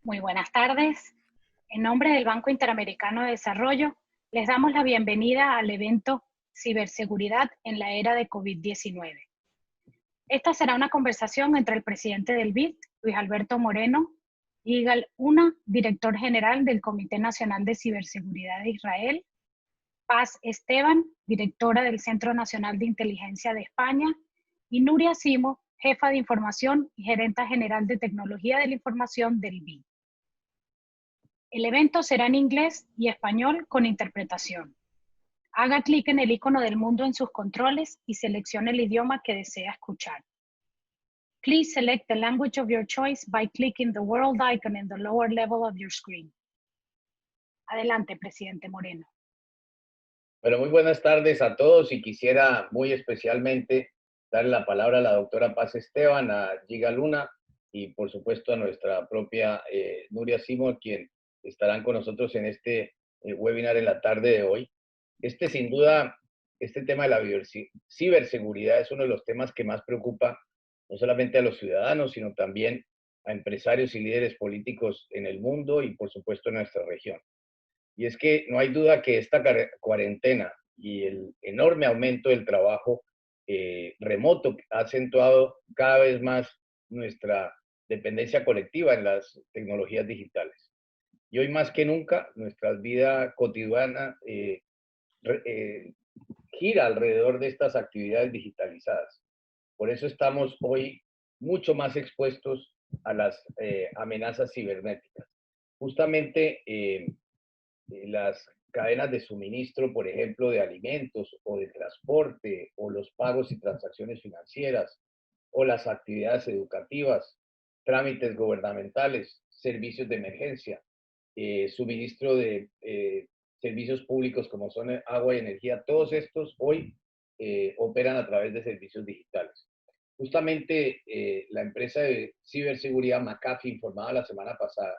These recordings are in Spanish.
Muy buenas tardes. En nombre del Banco Interamericano de Desarrollo, les damos la bienvenida al evento Ciberseguridad en la era de COVID-19. Esta será una conversación entre el presidente del BID, Luis Alberto Moreno, y Yigal Una, director general del Comité Nacional de Ciberseguridad de Israel, Paz Esteban, directora del Centro Nacional de Inteligencia de España, y Nuria Simo, jefa de información y gerenta general de tecnología de la información del BID. El evento será en inglés y español con interpretación. Haga clic en el icono del mundo en sus controles y seleccione el idioma que desea escuchar. Please select the language of your choice by clicking the world icon in the lower level of your screen. Adelante, presidente Moreno. Bueno, muy buenas tardes a todos y quisiera muy especialmente darle la palabra a la doctora Paz Esteban, a Yigal Una y por supuesto a nuestra propia Nuria Simo, quien estarán con nosotros en este webinar en la tarde de hoy. Sin duda, este tema de la ciberseguridad es uno de los temas que más preocupa no solamente a los ciudadanos, sino también a empresarios y líderes políticos en el mundo y por supuesto en nuestra región. Y es que no hay duda que esta cuarentena y el enorme aumento del trabajo remoto ha acentuado cada vez más nuestra dependencia colectiva en las tecnologías digitales. Y hoy más que nunca, nuestra vida cotidiana gira alrededor de estas actividades digitalizadas. Por eso estamos hoy mucho más expuestos a las amenazas cibernéticas. Justamente las cadenas de suministro, por ejemplo, de alimentos o de transporte, o los pagos y transacciones financieras, o las actividades educativas, trámites gubernamentales, servicios de emergencia, suministro de servicios públicos como son agua y energía, todos estos hoy operan a través de servicios digitales. Justamente la empresa de ciberseguridad McAfee informaba la semana pasada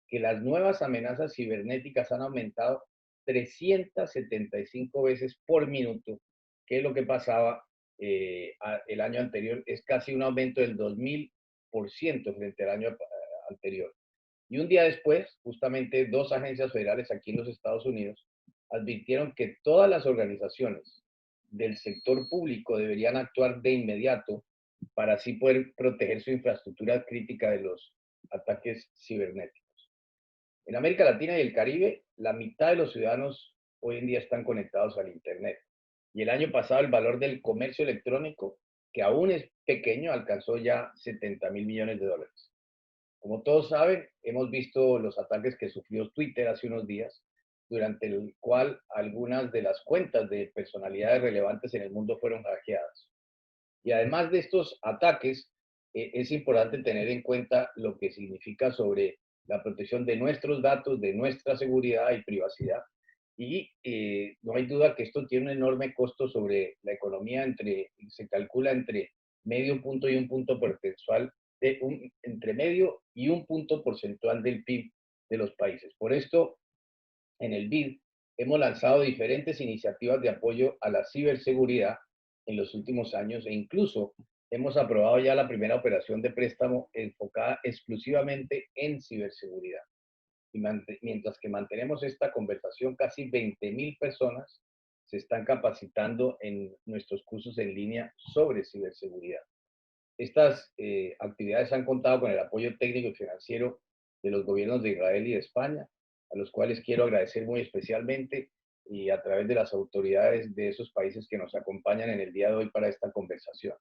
que las nuevas amenazas cibernéticas han aumentado 375 veces por minuto, que es lo que pasaba el año anterior. Es casi un aumento del 2000% frente al año anterior. Y un día después, justamente dos agencias federales aquí en los Estados Unidos advirtieron que todas las organizaciones del sector público deberían actuar de inmediato para así poder proteger su infraestructura crítica de los ataques cibernéticos. En América Latina y el Caribe, la mitad de los ciudadanos hoy en día están conectados al Internet. Y el año pasado el valor del comercio electrónico, que aún es pequeño, alcanzó ya 70.000 millones de dólares. Como todos saben, hemos visto los ataques que sufrió Twitter hace unos días, durante el cual algunas de las cuentas de personalidades relevantes en el mundo fueron hackeadas. Y además de estos ataques, es importante tener en cuenta lo que significa sobre la protección de nuestros datos, de nuestra seguridad y privacidad. Y no hay duda que esto tiene un enorme costo sobre la economía, se calcula entre medio punto y un punto porcentual, entre medio y un punto porcentual del PIB de los países. Por esto, en el BID hemos lanzado diferentes iniciativas de apoyo a la ciberseguridad en los últimos años e incluso hemos aprobado ya la primera operación de préstamo enfocada exclusivamente en ciberseguridad. Y mientras que mantenemos esta conversación, casi 20.000 personas se están capacitando en nuestros cursos en línea sobre ciberseguridad. Estas actividades han contado con el apoyo técnico y financiero de los gobiernos de Israel y de España, a los cuales quiero agradecer muy especialmente y a través de las autoridades de esos países que nos acompañan en el día de hoy para esta conversación.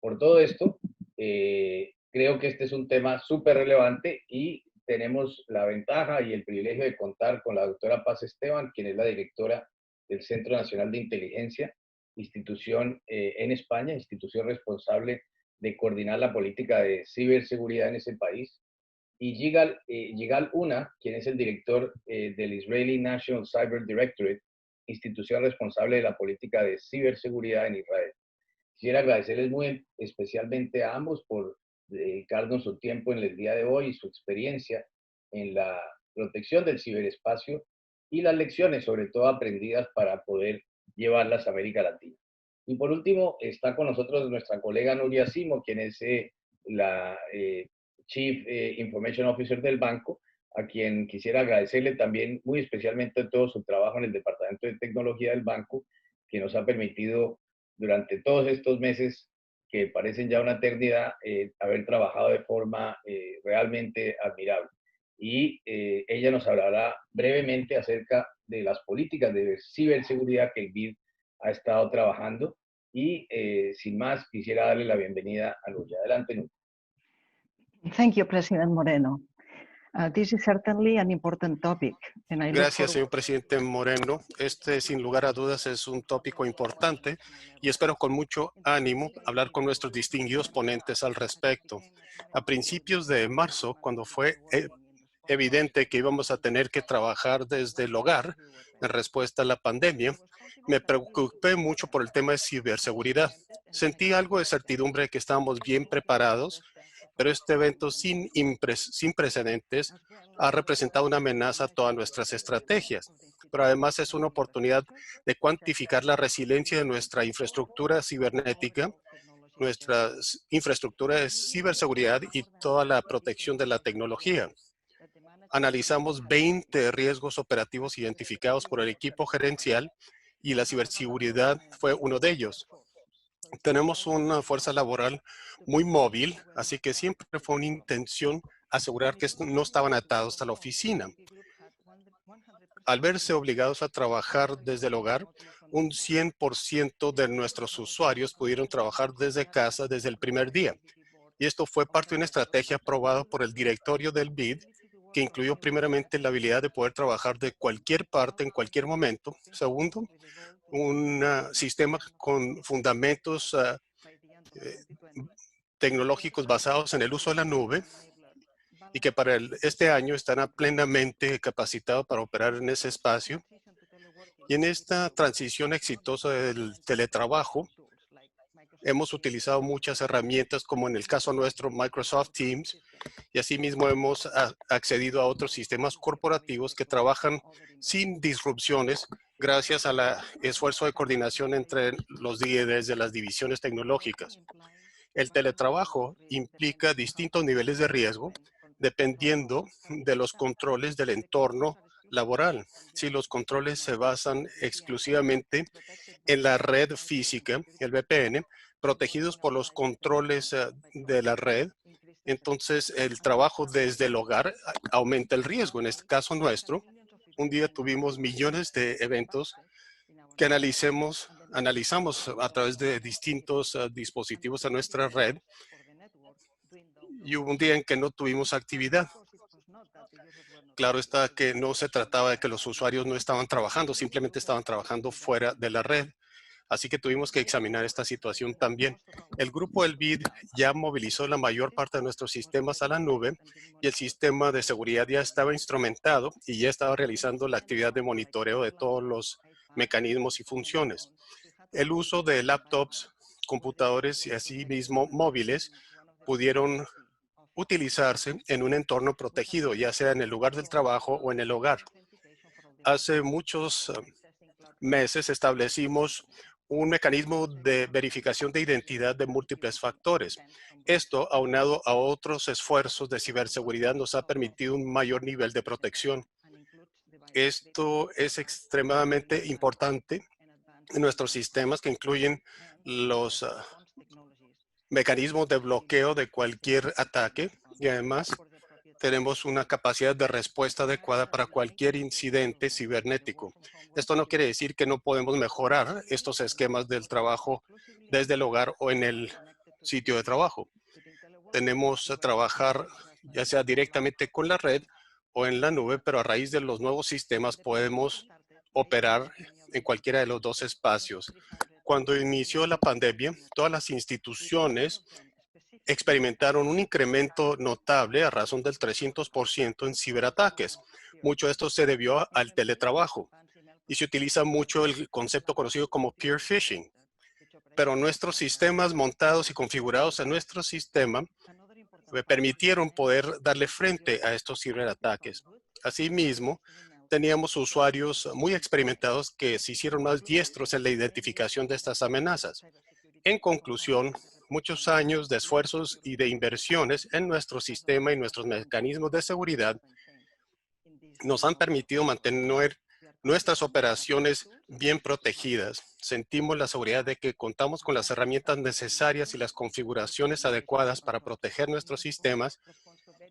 Por todo esto, creo que este es un tema súper relevante y tenemos la ventaja y el privilegio de contar con la doctora Paz Esteban, quien es la directora del Centro Nacional de Inteligencia, institución en España, institución responsable de coordinar la política de ciberseguridad en ese país, y Yigal Una, quien es el director del Israeli National Cyber Directorate, institución responsable de la política de ciberseguridad en Israel. Quisiera agradecerles muy especialmente a ambos por dedicarnos su tiempo en el día de hoy y su experiencia en la protección del ciberespacio y las lecciones, sobre todo aprendidas, para poder llevarlas a América Latina. Y por último, está con nosotros nuestra colega Nuria Simo, quien es la Chief Information Officer del banco, a quien quisiera agradecerle también muy especialmente todo su trabajo en el Departamento de Tecnología del banco, que nos ha permitido durante todos estos meses, que parecen ya una eternidad, haber trabajado de forma realmente admirable. Y ella nos hablará brevemente acerca de las políticas de ciberseguridad que el BID ha estado trabajando. Y sin más, quisiera darle la bienvenida a Nuria. Adelante, Nuria. Thank you, President Moreno. This is certainly an important topic. Gracias, señor presidente Moreno. Este, sin lugar a dudas, es un tópico importante y espero con mucho ánimo hablar con nuestros distinguidos ponentes al respecto. A principios de marzo, cuando fue evidente que íbamos a tener que trabajar desde el hogar en respuesta a la pandemia, me preocupé mucho por el tema de ciberseguridad. Sentí algo de certidumbre de que estábamos bien preparados, pero este evento sin precedentes ha representado una amenaza a todas nuestras estrategias. Pero además es una oportunidad de cuantificar la resiliencia de nuestra infraestructura cibernética, nuestra infraestructura de ciberseguridad y toda la protección de la tecnología. Analizamos 20 riesgos operativos identificados por el equipo gerencial y la ciberseguridad fue uno de ellos. Tenemos una fuerza laboral muy móvil, así que siempre fue una intención asegurar que no estaban atados a la oficina. Al verse obligados a trabajar desde el hogar, un 100% de nuestros usuarios pudieron trabajar desde casa desde el primer día. Y esto fue parte de una estrategia aprobada por el directorio del BID, que incluyó primeramente la habilidad de poder trabajar de cualquier parte en cualquier momento. Segundo, un sistema con fundamentos tecnológicos basados en el uso de la nube y que para este año estará plenamente capacitado para operar en ese espacio. Y en esta transición exitosa del teletrabajo, hemos utilizado muchas herramientas, como en el caso nuestro, Microsoft Teams, y asimismo hemos accedido a otros sistemas corporativos que trabajan sin disrupciones gracias al esfuerzo de coordinación entre los líderes de las divisiones tecnológicas. El teletrabajo implica distintos niveles de riesgo dependiendo de los controles del entorno laboral. Si los controles se basan exclusivamente en la red física, el VPN, protegidos por los controles de la red, entonces el trabajo desde el hogar aumenta el riesgo. En este caso nuestro, un día tuvimos millones de eventos que analizamos a través de distintos dispositivos a nuestra red y hubo un día en que no tuvimos actividad. Claro está que no se trataba de que los usuarios no estaban trabajando, simplemente estaban trabajando fuera de la red. Así que tuvimos que examinar esta situación también. El grupo del BID ya movilizó la mayor parte de nuestros sistemas a la nube y el sistema de seguridad ya estaba instrumentado y ya estaba realizando la actividad de monitoreo de todos los mecanismos y funciones. El uso de laptops, computadores y asimismo móviles pudieron utilizarse en un entorno protegido, ya sea en el lugar del trabajo o en el hogar. Hace muchos meses establecimos un mecanismo de verificación de identidad de múltiples factores. Esto, aunado a otros esfuerzos de ciberseguridad, nos ha permitido un mayor nivel de protección. Esto es extremadamente importante en nuestros sistemas que incluyen los mecanismos de bloqueo de cualquier ataque y además tenemos una capacidad de respuesta adecuada para cualquier incidente cibernético. Esto no quiere decir que no podemos mejorar estos esquemas del trabajo desde el hogar o en el sitio de trabajo. Tenemos que trabajar ya sea directamente con la red o en la nube, pero a raíz de los nuevos sistemas podemos operar en cualquiera de los dos espacios. Cuando inició la pandemia, todas las instituciones experimentaron un incremento notable a razón del 300% en ciberataques. Mucho de esto se debió al teletrabajo y se utiliza mucho el concepto conocido como peer phishing. Pero nuestros sistemas montados y configurados en nuestro sistema me permitieron poder darle frente a estos ciberataques. Asimismo, teníamos usuarios muy experimentados que se hicieron más diestros en la identificación de estas amenazas. En conclusión, muchos años de esfuerzos y de inversiones en nuestro sistema y nuestros mecanismos de seguridad nos han permitido mantener nuestras operaciones bien protegidas. Sentimos la seguridad de que contamos con las herramientas necesarias y las configuraciones adecuadas para proteger nuestros sistemas,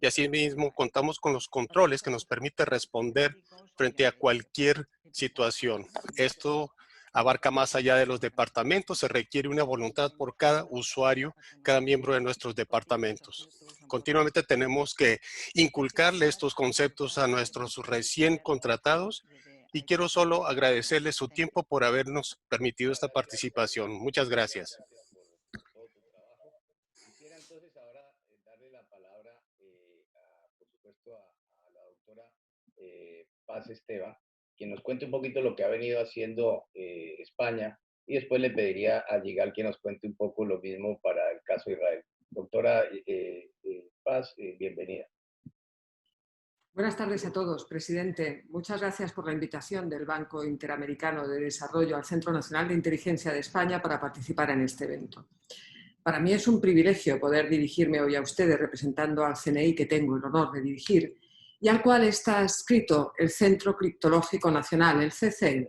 y asimismo contamos con los controles que nos permiten responder frente a cualquier situación. Esto abarca más allá de los departamentos, se requiere una voluntad por cada usuario, cada miembro de nuestros departamentos. Continuamente tenemos que inculcarle estos conceptos a nuestros recién contratados, y quiero solo agradecerles su tiempo por habernos permitido esta participación. Muchas gracias. Quisiera entonces ahora darle la palabra, por supuesto, a la doctora Paz Esteban, quien nos cuente un poquito lo que ha venido haciendo España, y después le pediría a Yigal que nos cuente un poco lo mismo para el caso de Israel. Doctora Paz, bienvenida. Buenas tardes a todos, presidente. Muchas gracias por la invitación del Banco Interamericano de Desarrollo al Centro Nacional de Inteligencia de España para participar en este evento. Para mí es un privilegio poder dirigirme hoy a ustedes representando al CNI que tengo el honor de dirigir y al cual está adscrito el Centro Criptológico Nacional, el CCN,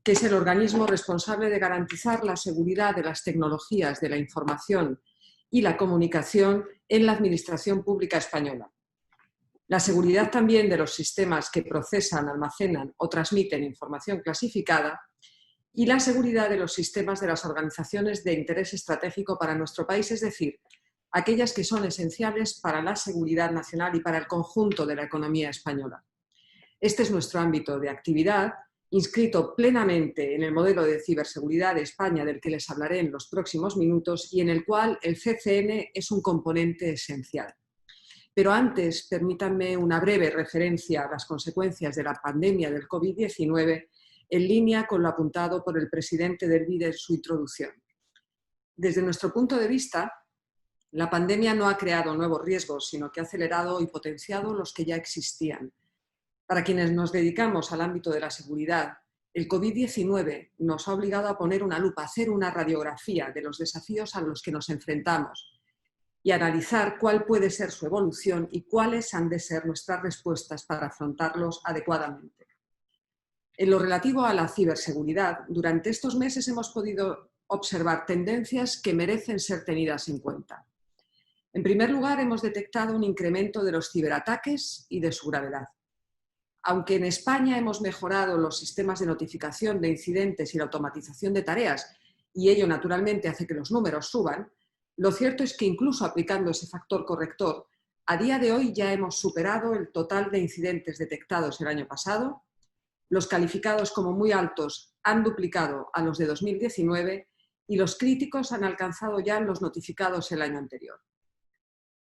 que es el organismo responsable de garantizar la seguridad de las tecnologías de la información y la comunicación en la Administración Pública Española. La seguridad también de los sistemas que procesan, almacenan o transmiten información clasificada y la seguridad de los sistemas de las organizaciones de interés estratégico para nuestro país, es decir, aquellas que son esenciales para la seguridad nacional y para el conjunto de la economía española. Este es nuestro ámbito de actividad, inscrito plenamente en el modelo de ciberseguridad de España del que les hablaré en los próximos minutos y en el cual el CCN es un componente esencial. Pero antes, permítanme una breve referencia a las consecuencias de la pandemia del COVID-19 en línea con lo apuntado por el presidente del BID en su introducción. Desde nuestro punto de vista, la pandemia no ha creado nuevos riesgos, sino que ha acelerado y potenciado los que ya existían. Para quienes nos dedicamos al ámbito de la seguridad, el COVID-19 nos ha obligado a poner una lupa, a hacer una radiografía de los desafíos a los que nos enfrentamos y analizar cuál puede ser su evolución y cuáles han de ser nuestras respuestas para afrontarlos adecuadamente. En lo relativo a la ciberseguridad, durante estos meses hemos podido observar tendencias que merecen ser tenidas en cuenta. En primer lugar, hemos detectado un incremento de los ciberataques y de su gravedad. Aunque en España hemos mejorado los sistemas de notificación de incidentes y la automatización de tareas, y ello naturalmente hace que los números suban, lo cierto es que incluso aplicando ese factor corrector, a día de hoy ya hemos superado el total de incidentes detectados el año pasado, los calificados como muy altos han duplicado a los de 2019 y los críticos han alcanzado ya los notificados el año anterior.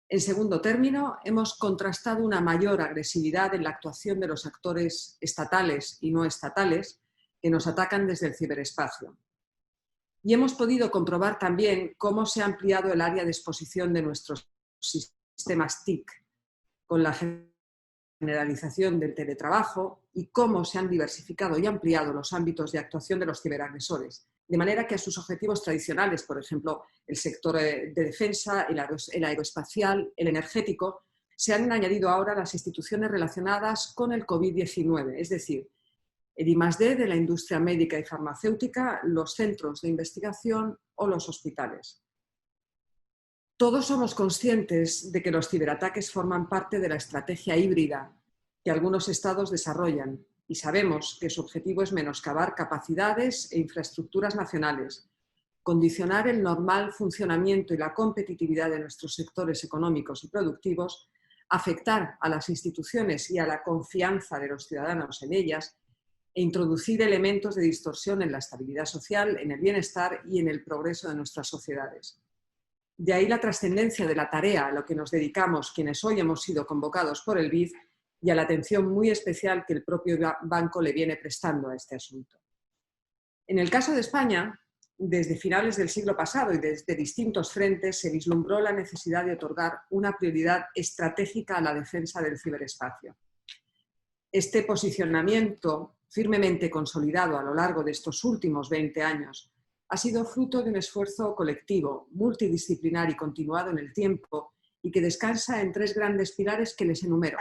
En segundo término, hemos contrastado una mayor agresividad en la actuación de los actores estatales y no estatales que nos atacan desde el ciberespacio. Y hemos podido comprobar también cómo se ha ampliado el área de exposición de nuestros sistemas TIC, con la generalización del teletrabajo y cómo se han diversificado y ampliado los ámbitos de actuación de los ciberagresores, de manera que a sus objetivos tradicionales, por ejemplo, el sector de defensa, el aeroespacial, el energético, se han añadido ahora las instituciones relacionadas con el COVID-19, es decir, el I+D de la industria médica y farmacéutica, los centros de investigación o los hospitales. Todos somos conscientes de que los ciberataques forman parte de la estrategia híbrida que algunos estados desarrollan y sabemos que su objetivo es menoscabar capacidades e infraestructuras nacionales, condicionar el normal funcionamiento y la competitividad de nuestros sectores económicos y productivos, afectar a las instituciones y a la confianza de los ciudadanos en ellas e introducir elementos de distorsión en la estabilidad social, en el bienestar y en el progreso de nuestras sociedades. De ahí la trascendencia de la tarea a la que nos dedicamos quienes hoy hemos sido convocados por el BID y a la atención muy especial que el propio banco le viene prestando a este asunto. En el caso de España, desde finales del siglo pasado y desde distintos frentes se vislumbró la necesidad de otorgar una prioridad estratégica a la defensa del ciberespacio. Este posicionamiento, firmemente consolidado a lo largo de estos últimos 20 años, ha sido fruto de un esfuerzo colectivo, multidisciplinar y continuado en el tiempo y que descansa en 3 grandes pilares que les enumero.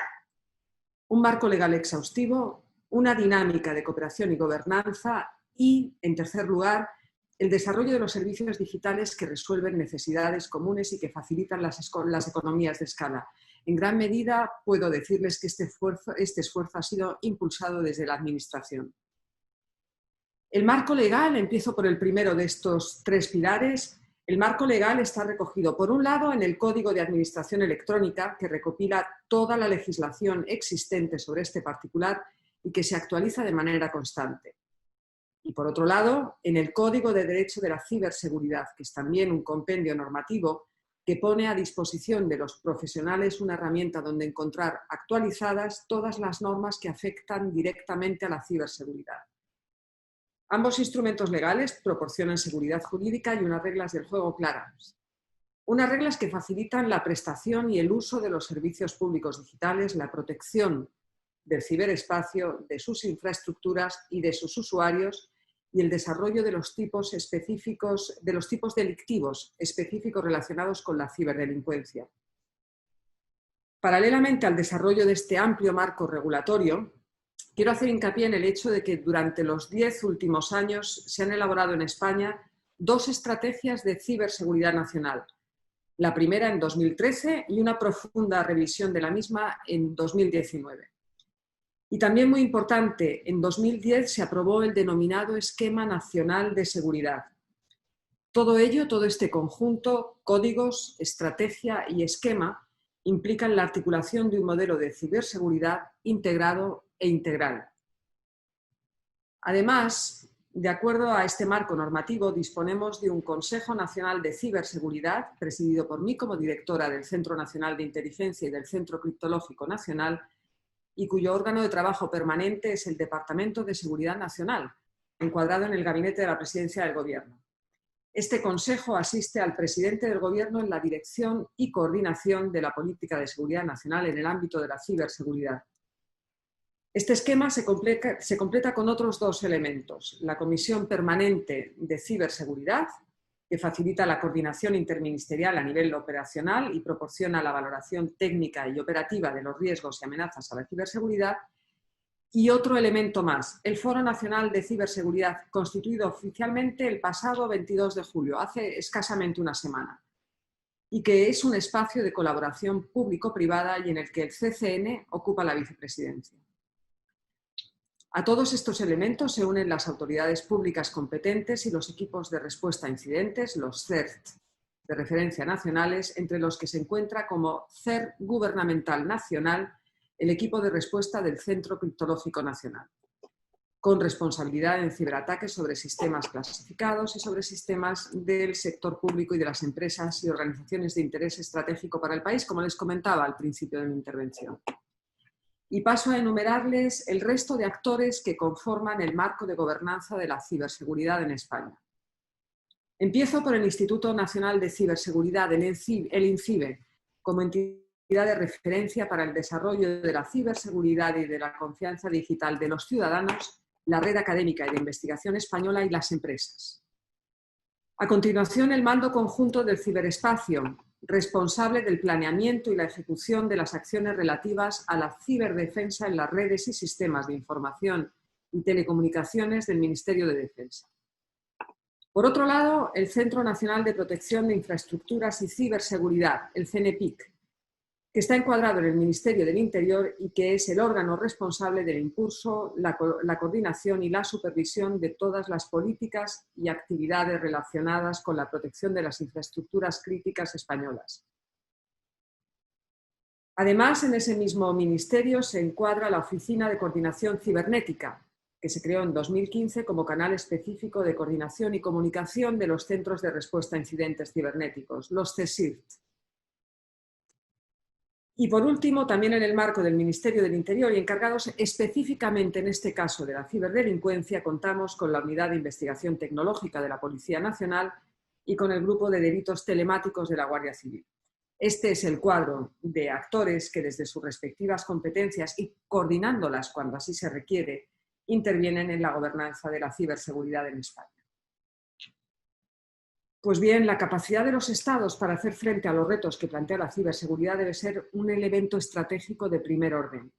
Un marco legal exhaustivo, una dinámica de cooperación y gobernanza y, en tercer lugar, el desarrollo de los servicios digitales que resuelven necesidades comunes y que facilitan las economías de escala. En gran medida, puedo decirles que este esfuerzo ha sido impulsado desde la Administración. El marco legal, empiezo por el primero de estos 3 pilares. El marco legal está recogido, por un lado, en el Código de Administración Electrónica, que recopila toda la legislación existente sobre este particular y que se actualiza de manera constante. Y por otro lado, en el Código de Derecho de la Ciberseguridad, que es también un compendio normativo que pone a disposición de los profesionales una herramienta donde encontrar actualizadas todas las normas que afectan directamente a la ciberseguridad. Ambos instrumentos legales proporcionan seguridad jurídica y unas reglas del juego claras. Unas reglas que facilitan la prestación y el uso de los servicios públicos digitales, la protección del ciberespacio, de sus infraestructuras y de sus usuarios, y el desarrollo de los tipos delictivos específicos relacionados con la ciberdelincuencia. Paralelamente al desarrollo de este amplio marco regulatorio, quiero hacer hincapié en el hecho de que durante los 10 últimos años se han elaborado en España 2 estrategias de ciberseguridad nacional. La primera en 2013 y una profunda revisión de la misma en 2019. Y también muy importante, en 2010 se aprobó el denominado Esquema Nacional de Seguridad. Todo ello, todo este conjunto, códigos, estrategia y esquema, implican la articulación de un modelo de ciberseguridad integrado e integral. Además, de acuerdo a este marco normativo, disponemos de un Consejo Nacional de Ciberseguridad, presidido por mí como directora del Centro Nacional de Inteligencia y del Centro Criptológico Nacional, y cuyo órgano de trabajo permanente es el Departamento de Seguridad Nacional, encuadrado en el Gabinete de la Presidencia del Gobierno. Este Consejo asiste al presidente del Gobierno en la dirección y coordinación de la política de seguridad nacional en el ámbito de la ciberseguridad. Este esquema se completa con otros 2 elementos. La Comisión Permanente de Ciberseguridad, que facilita la coordinación interministerial a nivel operacional y proporciona la valoración técnica y operativa de los riesgos y amenazas a la ciberseguridad. Y otro elemento más, el Foro Nacional de Ciberseguridad, constituido oficialmente el pasado 22 de julio, hace escasamente una semana, y que es un espacio de colaboración público-privada y en el que el CCN ocupa la vicepresidencia. A todos estos elementos se unen las autoridades públicas competentes y los equipos de respuesta a incidentes, los CERT, de referencia nacionales, entre los que se encuentra como CERT Gubernamental Nacional el equipo de respuesta del Centro Criptológico Nacional, con responsabilidad en ciberataques sobre sistemas clasificados y sobre sistemas del sector público y de las empresas y organizaciones de interés estratégico para el país, como les comentaba al principio de mi intervención. Y paso a enumerarles el resto de actores que conforman el marco de gobernanza de la ciberseguridad en España. Empiezo por el Instituto Nacional de Ciberseguridad, el INCIBE, como entidad de referencia para el desarrollo de la ciberseguridad y de la confianza digital de los ciudadanos, la red académica y de investigación española y las empresas. A continuación, el Mando Conjunto del Ciberespacio, responsable del planeamiento y la ejecución de las acciones relativas a la ciberdefensa en las redes y sistemas de información y telecomunicaciones del Ministerio de Defensa. Por otro lado, el Centro Nacional de Protección de Infraestructuras y Ciberseguridad, el CNPIC, que está encuadrado en el Ministerio del Interior y que es el órgano responsable del impulso, la coordinación y la supervisión de todas las políticas y actividades relacionadas con la protección de las infraestructuras críticas españolas. Además, en ese mismo ministerio se encuadra la Oficina de Coordinación Cibernética, que se creó en 2015 como canal específico de coordinación y comunicación de los centros de respuesta a incidentes cibernéticos, los CSIRT. Y por último, también en el marco del Ministerio del Interior y encargados específicamente en este caso de la ciberdelincuencia, contamos con la Unidad de Investigación Tecnológica de la Policía Nacional y con el Grupo de Delitos Telemáticos de la Guardia Civil. Este es el cuadro de actores que desde sus respectivas competencias y coordinándolas cuando así se requiere, intervienen en la gobernanza de la ciberseguridad en España. Pues bien, la capacidad de los Estados para hacer frente a los retos que plantea la ciberseguridad debe ser un elemento estratégico de primer orden.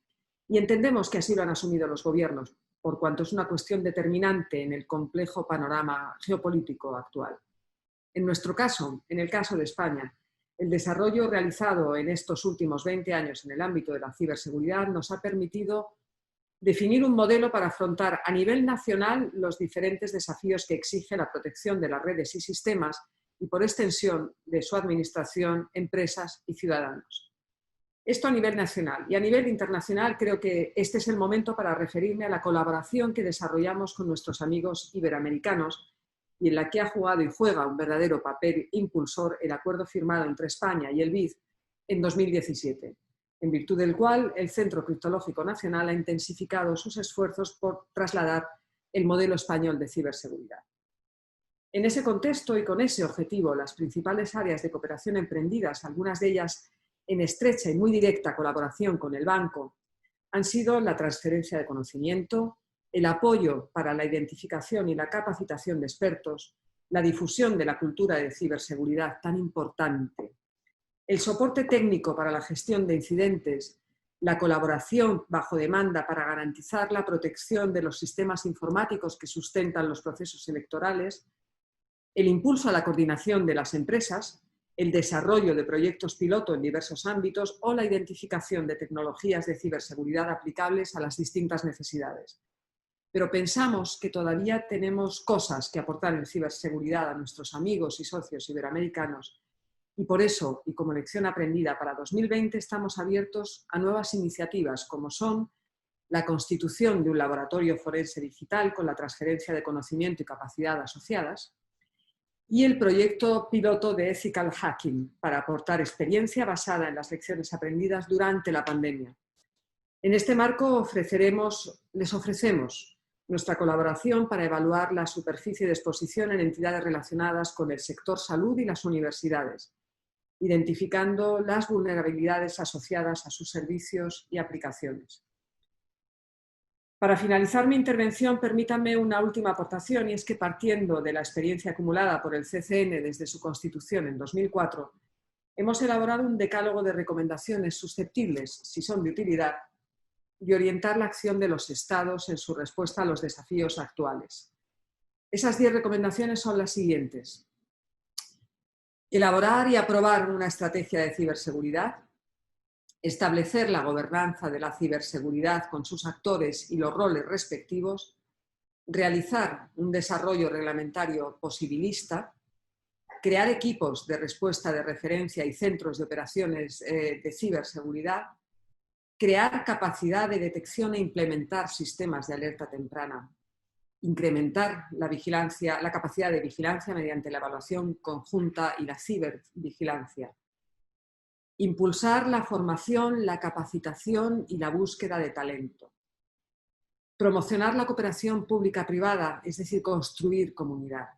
Y entendemos que así lo han asumido los gobiernos, por cuanto es una cuestión determinante en el complejo panorama geopolítico actual. En nuestro caso, en el caso de España, el desarrollo realizado en estos últimos 20 años en el ámbito de la ciberseguridad nos ha permitido definir un modelo para afrontar a nivel nacional los diferentes desafíos que exige la protección de las redes y sistemas y, por extensión, de su administración, empresas y ciudadanos. Esto a nivel nacional. Y a nivel internacional creo que este es el momento para referirme a la colaboración que desarrollamos con nuestros amigos iberoamericanos y en la que ha jugado y juega un verdadero papel impulsor el acuerdo firmado entre España y el BID en 2017. En virtud del cual el Centro Criptológico Nacional ha intensificado sus esfuerzos por trasladar el modelo español de ciberseguridad. En ese contexto y con ese objetivo, las principales áreas de cooperación emprendidas, algunas de ellas en estrecha y muy directa colaboración con el banco, han sido la transferencia de conocimiento, el apoyo para la identificación y la capacitación de expertos, la difusión de la cultura de ciberseguridad tan importante, el soporte técnico para la gestión de incidentes, la colaboración bajo demanda para garantizar la protección de los sistemas informáticos que sustentan los procesos electorales, el impulso a la coordinación de las empresas, el desarrollo de proyectos piloto en diversos ámbitos o la identificación de tecnologías de ciberseguridad aplicables a las distintas necesidades. Pero pensamos que todavía tenemos cosas que aportar en ciberseguridad a nuestros amigos y socios iberoamericanos. Y por eso, y como lección aprendida para 2020, estamos abiertos a nuevas iniciativas como son la constitución de un laboratorio forense digital con la transferencia de conocimiento y capacidad asociadas y el proyecto piloto de Ethical Hacking para aportar experiencia basada en las lecciones aprendidas durante la pandemia. En este marco les ofrecemos nuestra colaboración para evaluar la superficie de exposición en entidades relacionadas con el sector salud y las universidades, identificando las vulnerabilidades asociadas a sus servicios y aplicaciones. Para finalizar mi intervención, permítanme una última aportación, y es que partiendo de la experiencia acumulada por el CCN desde su constitución en 2004, hemos elaborado un decálogo de recomendaciones susceptibles, si son de utilidad, de orientar la acción de los Estados en su respuesta a los desafíos actuales. Esas 10 recomendaciones son las siguientes. Elaborar y aprobar una estrategia de ciberseguridad, establecer la gobernanza de la ciberseguridad con sus actores y los roles respectivos, realizar un desarrollo reglamentario posibilista, crear equipos de respuesta de referencia y centros de operaciones de ciberseguridad, crear capacidad de detección e implementar sistemas de alerta temprana, incrementar la capacidad de vigilancia mediante la evaluación conjunta y la cibervigilancia, impulsar la formación, la capacitación y la búsqueda de talento, promocionar la cooperación pública-privada, es decir, construir comunidad,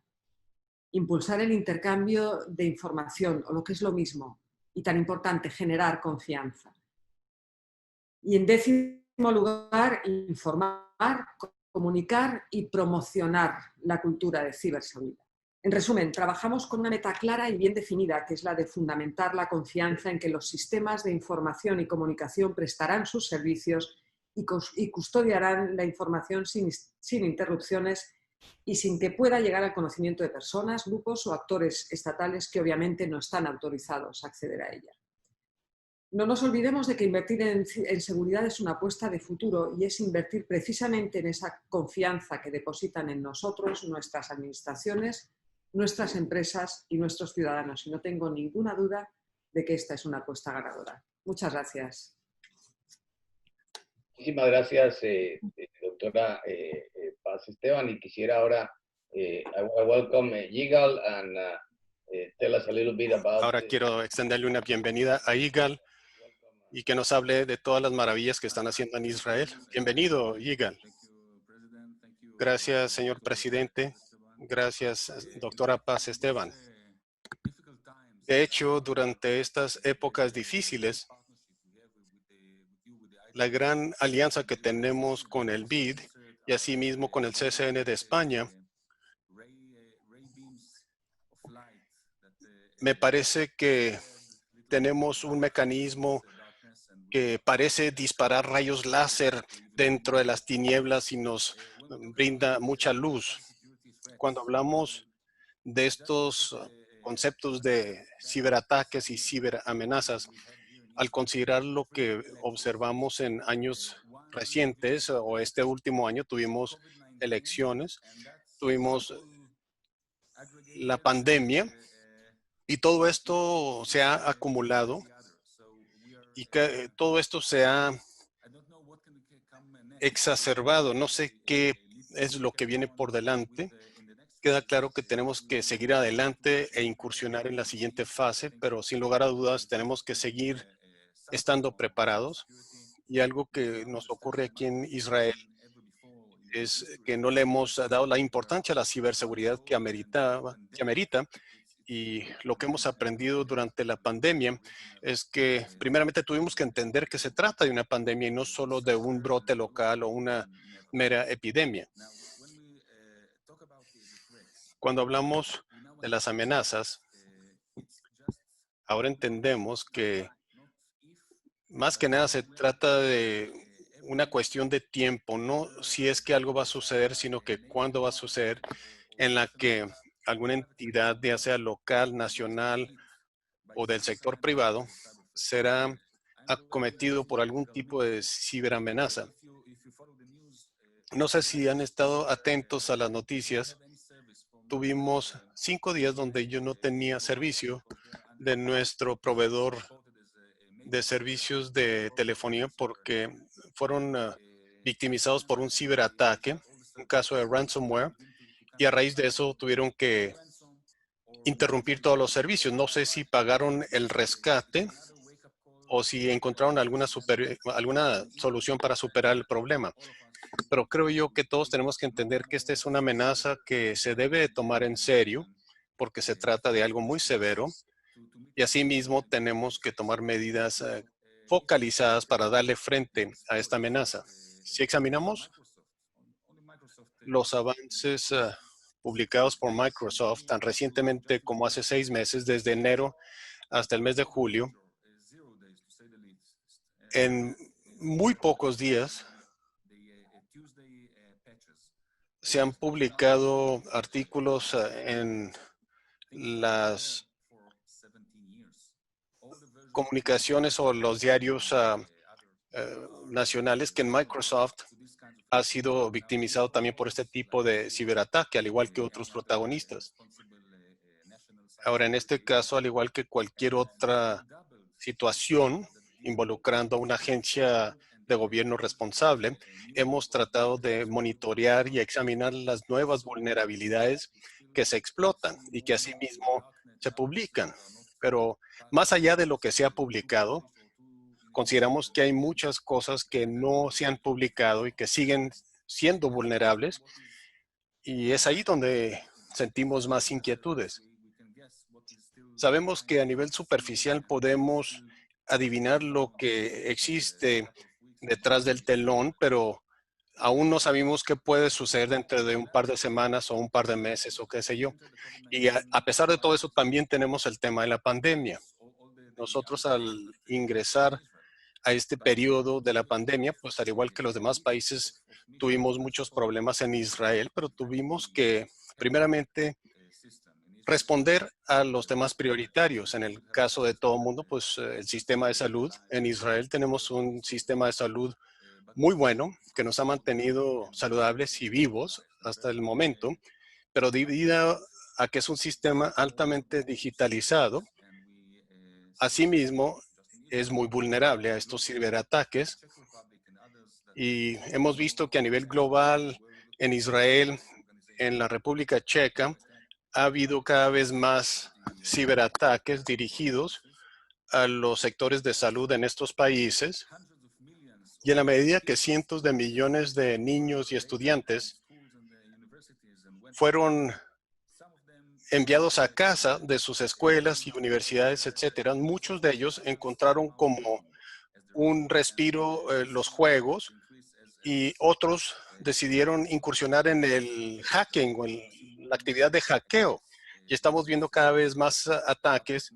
impulsar el intercambio de información, o lo que es lo mismo, y tan importante, generar confianza. Y en 10º lugar, informar, comunicar y promocionar la cultura de ciberseguridad. En resumen, trabajamos con una meta clara y bien definida, que es la de fundamentar la confianza en que los sistemas de información y comunicación prestarán sus servicios y custodiarán la información sin interrupciones y sin que pueda llegar al conocimiento de personas, grupos o actores estatales que obviamente no están autorizados a acceder a ella. No nos olvidemos de que invertir en seguridad es una apuesta de futuro y es invertir precisamente en esa confianza que depositan en nosotros, nuestras administraciones, nuestras empresas y nuestros ciudadanos. Y no tengo ninguna duda de que esta es una apuesta ganadora. Muchas gracias. Muchísimas gracias, doctora Paz Esteban. Y quisiera ahora, I welcome Yigal and tell us a little bit about... Ahora quiero extenderle una bienvenida a Yigal y que nos hable de todas las maravillas que están haciendo en Israel. Bienvenido, Yigal. Gracias, señor presidente. Gracias, doctora Paz Esteban. De hecho, durante estas épocas difíciles, la gran alianza que tenemos con el BID y asimismo con el CCN de España me parece que tenemos un mecanismo que parece disparar rayos láser dentro de las tinieblas y nos brinda mucha luz. Cuando hablamos de estos conceptos de ciberataques y ciberamenazas, al considerar lo que observamos en años recientes o este último año, tuvimos elecciones, tuvimos la pandemia y todo esto se ha acumulado y que todo esto se ha exacerbado. No sé qué es lo que viene por delante. Queda claro que tenemos que seguir adelante e incursionar en la siguiente fase, pero sin lugar a dudas tenemos que seguir estando preparados. Y algo que nos ocurre aquí en Israel es que no le hemos dado la importancia a la ciberseguridad que amerita. Y lo que hemos aprendido durante la pandemia es que primeramente tuvimos que entender que se trata de una pandemia y no solo de un brote local o una mera epidemia. Cuando hablamos de las amenazas, ahora entendemos que más que nada se trata de una cuestión de tiempo, no si es que algo va a suceder, sino que cuándo va a suceder, en la que alguna entidad, ya sea local, nacional o del sector privado, será acometido por algún tipo de ciberamenaza. No sé si han estado atentos a las noticias. Tuvimos 5 días donde yo no tenía servicio de nuestro proveedor de servicios de telefonía porque fueron victimizados por un ciberataque, un caso de ransomware, y a raíz de eso tuvieron que interrumpir todos los servicios. No sé si pagaron el rescate o si encontraron alguna solución para superar el problema. Pero creo yo que todos tenemos que entender que esta es una amenaza que se debe tomar en serio porque se trata de algo muy severo y asimismo tenemos que tomar medidas focalizadas para darle frente a esta amenaza. Si examinamos los avances publicados por Microsoft tan recientemente como hace 6 meses, desde enero hasta el mes de julio, en muy pocos días se han publicado artículos en las comunicaciones o los diarios nacionales que en Microsoft ha sido victimizado también por este tipo de ciberataque, al igual que otros protagonistas. Ahora, en este caso, al igual que cualquier otra situación involucrando a una agencia de gobierno responsable, hemos tratado de monitorear y examinar las nuevas vulnerabilidades que se explotan y que asimismo se publican. Pero más allá de lo que se ha publicado, consideramos que hay muchas cosas que no se han publicado y que siguen siendo vulnerables, y es ahí donde sentimos más inquietudes. Sabemos que a nivel superficial podemos adivinar lo que existe detrás del telón, pero aún no sabemos qué puede suceder dentro de un par de semanas o un par de meses o qué sé yo. Y a pesar de todo eso, también tenemos el tema de la pandemia. Nosotros al ingresar a este periodo de la pandemia, pues al igual que los demás países, tuvimos muchos problemas en Israel, pero tuvimos que primeramente responder a los temas prioritarios. En el caso de todo el mundo, pues el sistema de salud. En Israel tenemos un sistema de salud muy bueno que nos ha mantenido saludables y vivos hasta el momento, pero debido a que es un sistema altamente digitalizado, asimismo es muy vulnerable a estos ciberataques. Y hemos visto que a nivel global, en Israel, en la República Checa, ha habido cada vez más ciberataques dirigidos a los sectores de salud en estos países. Y en la medida que cientos de millones de niños y estudiantes fueron enviados a casa de sus escuelas y universidades, etcétera, muchos de ellos encontraron como un respiro los juegos y otros decidieron incursionar en el hacking o en la actividad de hackeo. y estamos viendo cada vez más ataques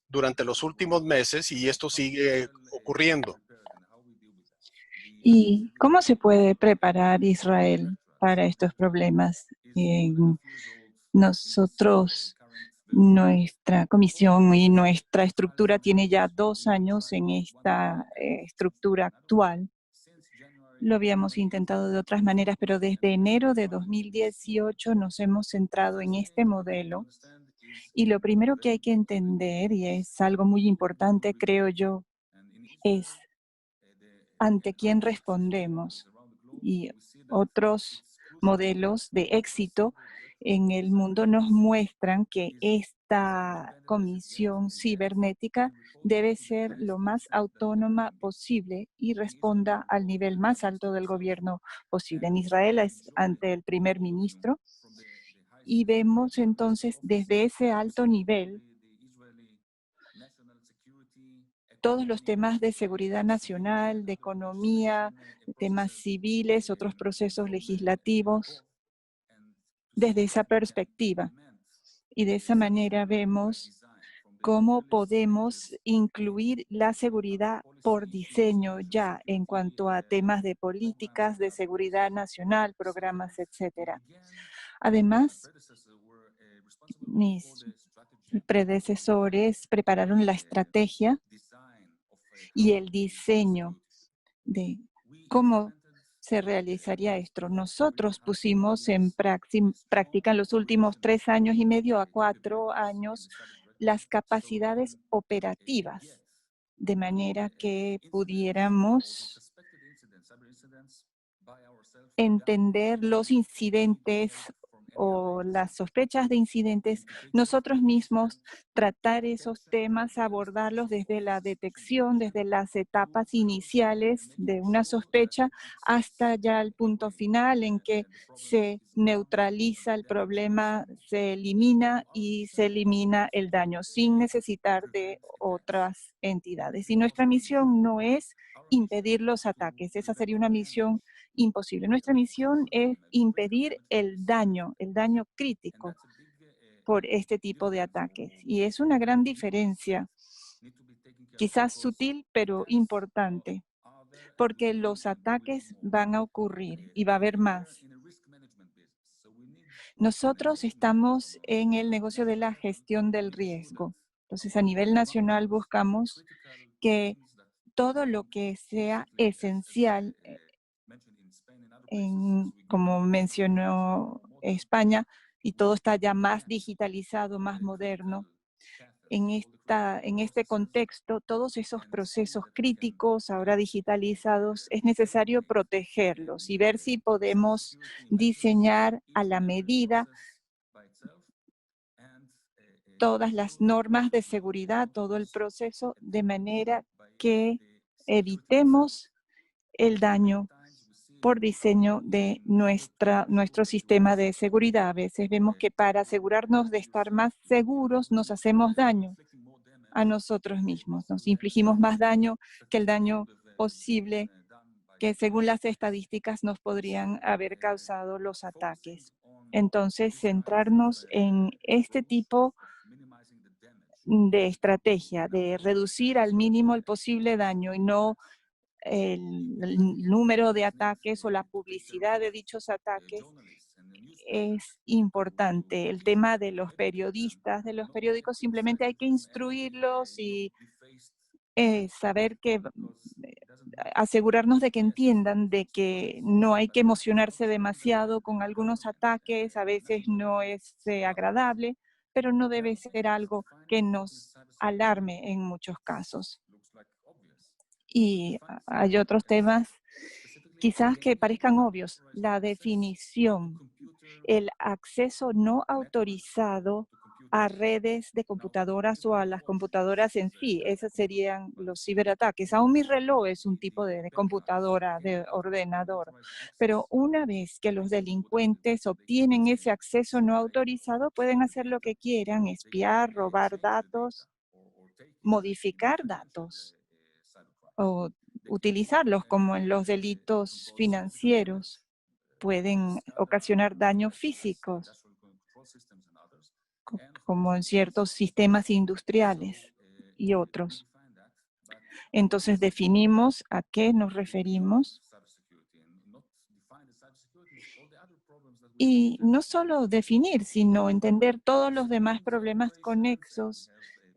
durante los últimos meses y esto sigue ocurriendo. ¿Y cómo se puede preparar Israel para estos problemas? Nosotros, nuestra comisión y nuestra estructura tiene ya 2 años en esta estructura actual. Lo habíamos intentado de otras maneras, pero desde enero de 2018 nos hemos centrado en este modelo. Y lo primero que hay que entender, y es algo muy importante, creo yo, es ante quién respondemos. Y otros modelos de éxito en el mundo nos muestran que esta comisión cibernética debe ser lo más autónoma posible y responda al nivel más alto del gobierno posible. En Israel es ante el primer ministro y vemos entonces desde ese alto nivel todos los temas de seguridad nacional, de economía, temas civiles, otros procesos legislativos, desde esa perspectiva. Y de esa manera vemos cómo podemos incluir la seguridad por diseño ya en cuanto a temas de políticas, de seguridad nacional, programas, etcétera. Además, mis predecesores prepararon la estrategia y el diseño de cómo se realizaría esto. Nosotros pusimos en práctica en los últimos 3 años y medio a 4 años las capacidades operativas, de manera que pudiéramos entender los incidentes o las sospechas de incidentes, nosotros mismos tratar esos temas, abordarlos desde la detección, desde las etapas iniciales de una sospecha hasta ya el punto final en que se neutraliza el problema, se elimina y se elimina el daño sin necesitar de otras entidades. Y nuestra misión no es impedir los ataques, esa sería una misión imposible. Nuestra misión es impedir el daño crítico por este tipo de ataques. Y es una gran diferencia, quizás sutil, pero importante, porque los ataques van a ocurrir y va a haber más. Nosotros estamos en el negocio de la gestión del riesgo. Entonces, a nivel nacional buscamos que todo lo que sea esencial, como mencionó España, y todo está ya más digitalizado, más moderno. En este contexto, todos esos procesos críticos, ahora digitalizados, es necesario protegerlos y ver si podemos diseñar a la medida todas las normas de seguridad, todo el proceso, de manera que evitemos el daño por diseño de nuestro sistema de seguridad. A veces vemos que para asegurarnos de estar más seguros nos hacemos daño a nosotros mismos. Nos infligimos más daño que el daño posible que según las estadísticas nos podrían haber causado los ataques. Entonces, centrarnos en este tipo de estrategia, de reducir al mínimo el posible daño y no el número de ataques o la publicidad de dichos ataques, es importante. El tema de los periodistas, de los periódicos, simplemente hay que instruirlos y saber que, asegurarnos de que entiendan de que no hay que emocionarse demasiado con algunos ataques, a veces no es agradable, pero no debe ser algo que nos alarme en muchos casos. Y hay otros temas quizás que parezcan obvios. La definición, el acceso no autorizado a redes de computadoras o a las computadoras en sí. Esos serían los ciberataques. Aún mi reloj es un tipo de computadora, de ordenador. Pero una vez que los delincuentes obtienen ese acceso no autorizado, pueden hacer lo que quieran, espiar, robar datos, modificar datos o utilizarlos como en los delitos financieros. Pueden ocasionar daños físicos, como en ciertos sistemas industriales y otros. Entonces definimos a qué nos referimos. Y no solo definir, sino entender todos los demás problemas conexos,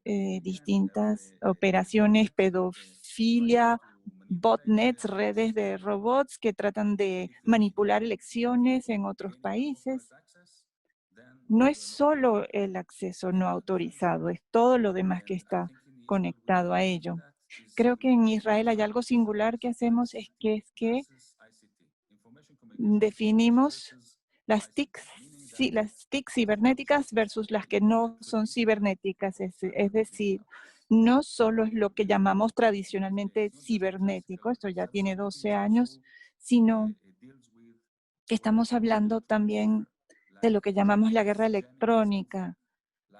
distintas operaciones, pedofilia, botnets, redes de robots que tratan de manipular elecciones en otros países. No es solo el acceso no autorizado, es todo lo demás que está conectado a ello. Creo que en Israel hay algo singular que hacemos, es que definimos las TIC cibernéticas versus las que no son cibernéticas, es decir, no solo es lo que llamamos tradicionalmente cibernético, esto ya tiene 12 años, sino que estamos hablando también de lo que llamamos la guerra electrónica,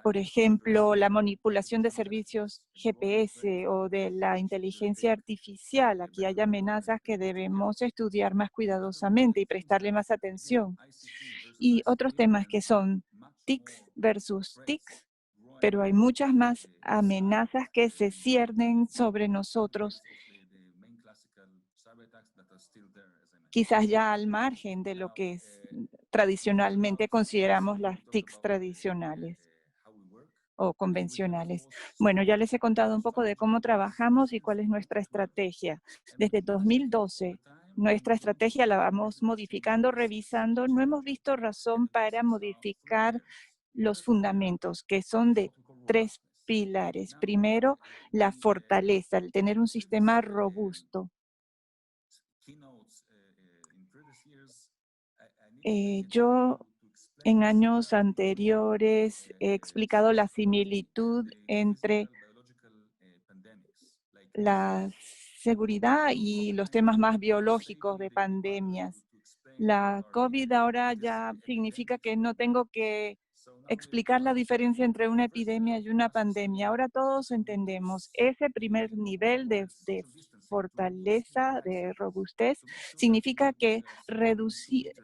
por ejemplo, la manipulación de servicios GPS o de la inteligencia artificial. Aquí hay amenazas que debemos estudiar más cuidadosamente y prestarle más atención. Y otros temas que son TICs versus TICs, pero hay muchas más amenazas que se ciernen sobre nosotros, quizás ya al margen de lo que tradicionalmente consideramos las TICs tradicionales o convencionales. Bueno, ya les he contado un poco de cómo trabajamos y cuál es nuestra estrategia. Desde 2012, nuestra estrategia la vamos modificando, revisando. No hemos visto razón para modificar los fundamentos, que son de 3 pilares. Primero, la fortaleza, el tener un sistema robusto. Yo en años anteriores he explicado la similitud entre la seguridad y los temas más biológicos de pandemias. La COVID ahora ya significa que no tengo que explicar la diferencia entre una epidemia y una pandemia. Ahora todos entendemos ese primer nivel de fortaleza, de robustez, significa que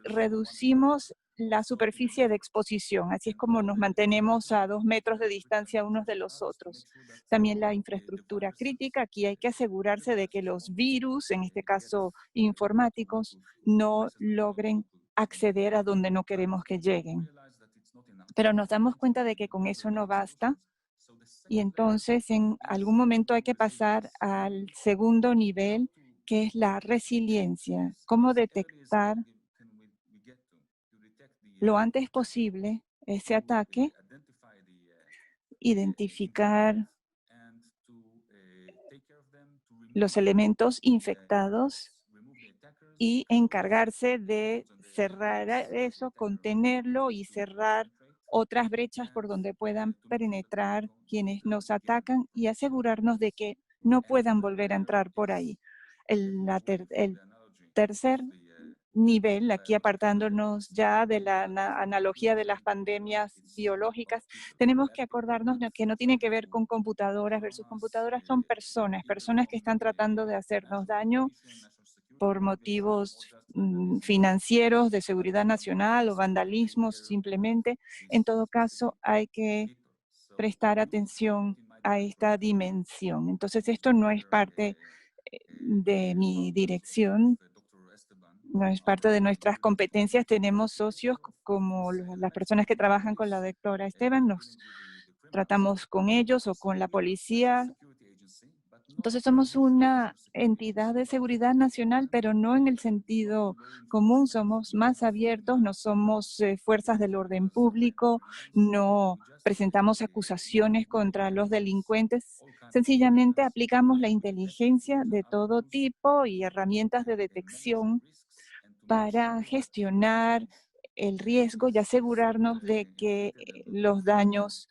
reducimos la superficie de exposición. Así es como nos mantenemos a 2 metros de distancia unos de los otros. También la infraestructura crítica. Aquí hay que asegurarse de que los virus, en este caso informáticos, no logren acceder a donde no queremos que lleguen. Pero nos damos cuenta de que con eso no basta. Y entonces en algún momento hay que pasar al segundo nivel, que es la resiliencia. Cómo detectar lo antes posible ese ataque, identificar los elementos infectados y encargarse de cerrar eso, contenerlo y cerrar otras brechas por donde puedan penetrar quienes nos atacan y asegurarnos de que no puedan volver a entrar por ahí. El tercer nivel, aquí apartándonos ya de la analogía de las pandemias biológicas, tenemos que acordarnos de que no tiene que ver con computadoras versus computadoras, son personas que están tratando de hacernos daño por motivos financieros, de seguridad nacional o vandalismo simplemente. En todo caso, hay que prestar atención a esta dimensión. Entonces, esto no es parte de mi dirección, no es parte de nuestras competencias. Tenemos socios como las personas que trabajan con la doctora Esteban, nos tratamos con ellos o con la policía. Entonces somos una entidad de seguridad nacional, pero no en el sentido común, somos más abiertos, no somos fuerzas del orden público, no presentamos acusaciones contra los delincuentes, sencillamente aplicamos la inteligencia de todo tipo y herramientas de detección para gestionar el riesgo y asegurarnos de que los daños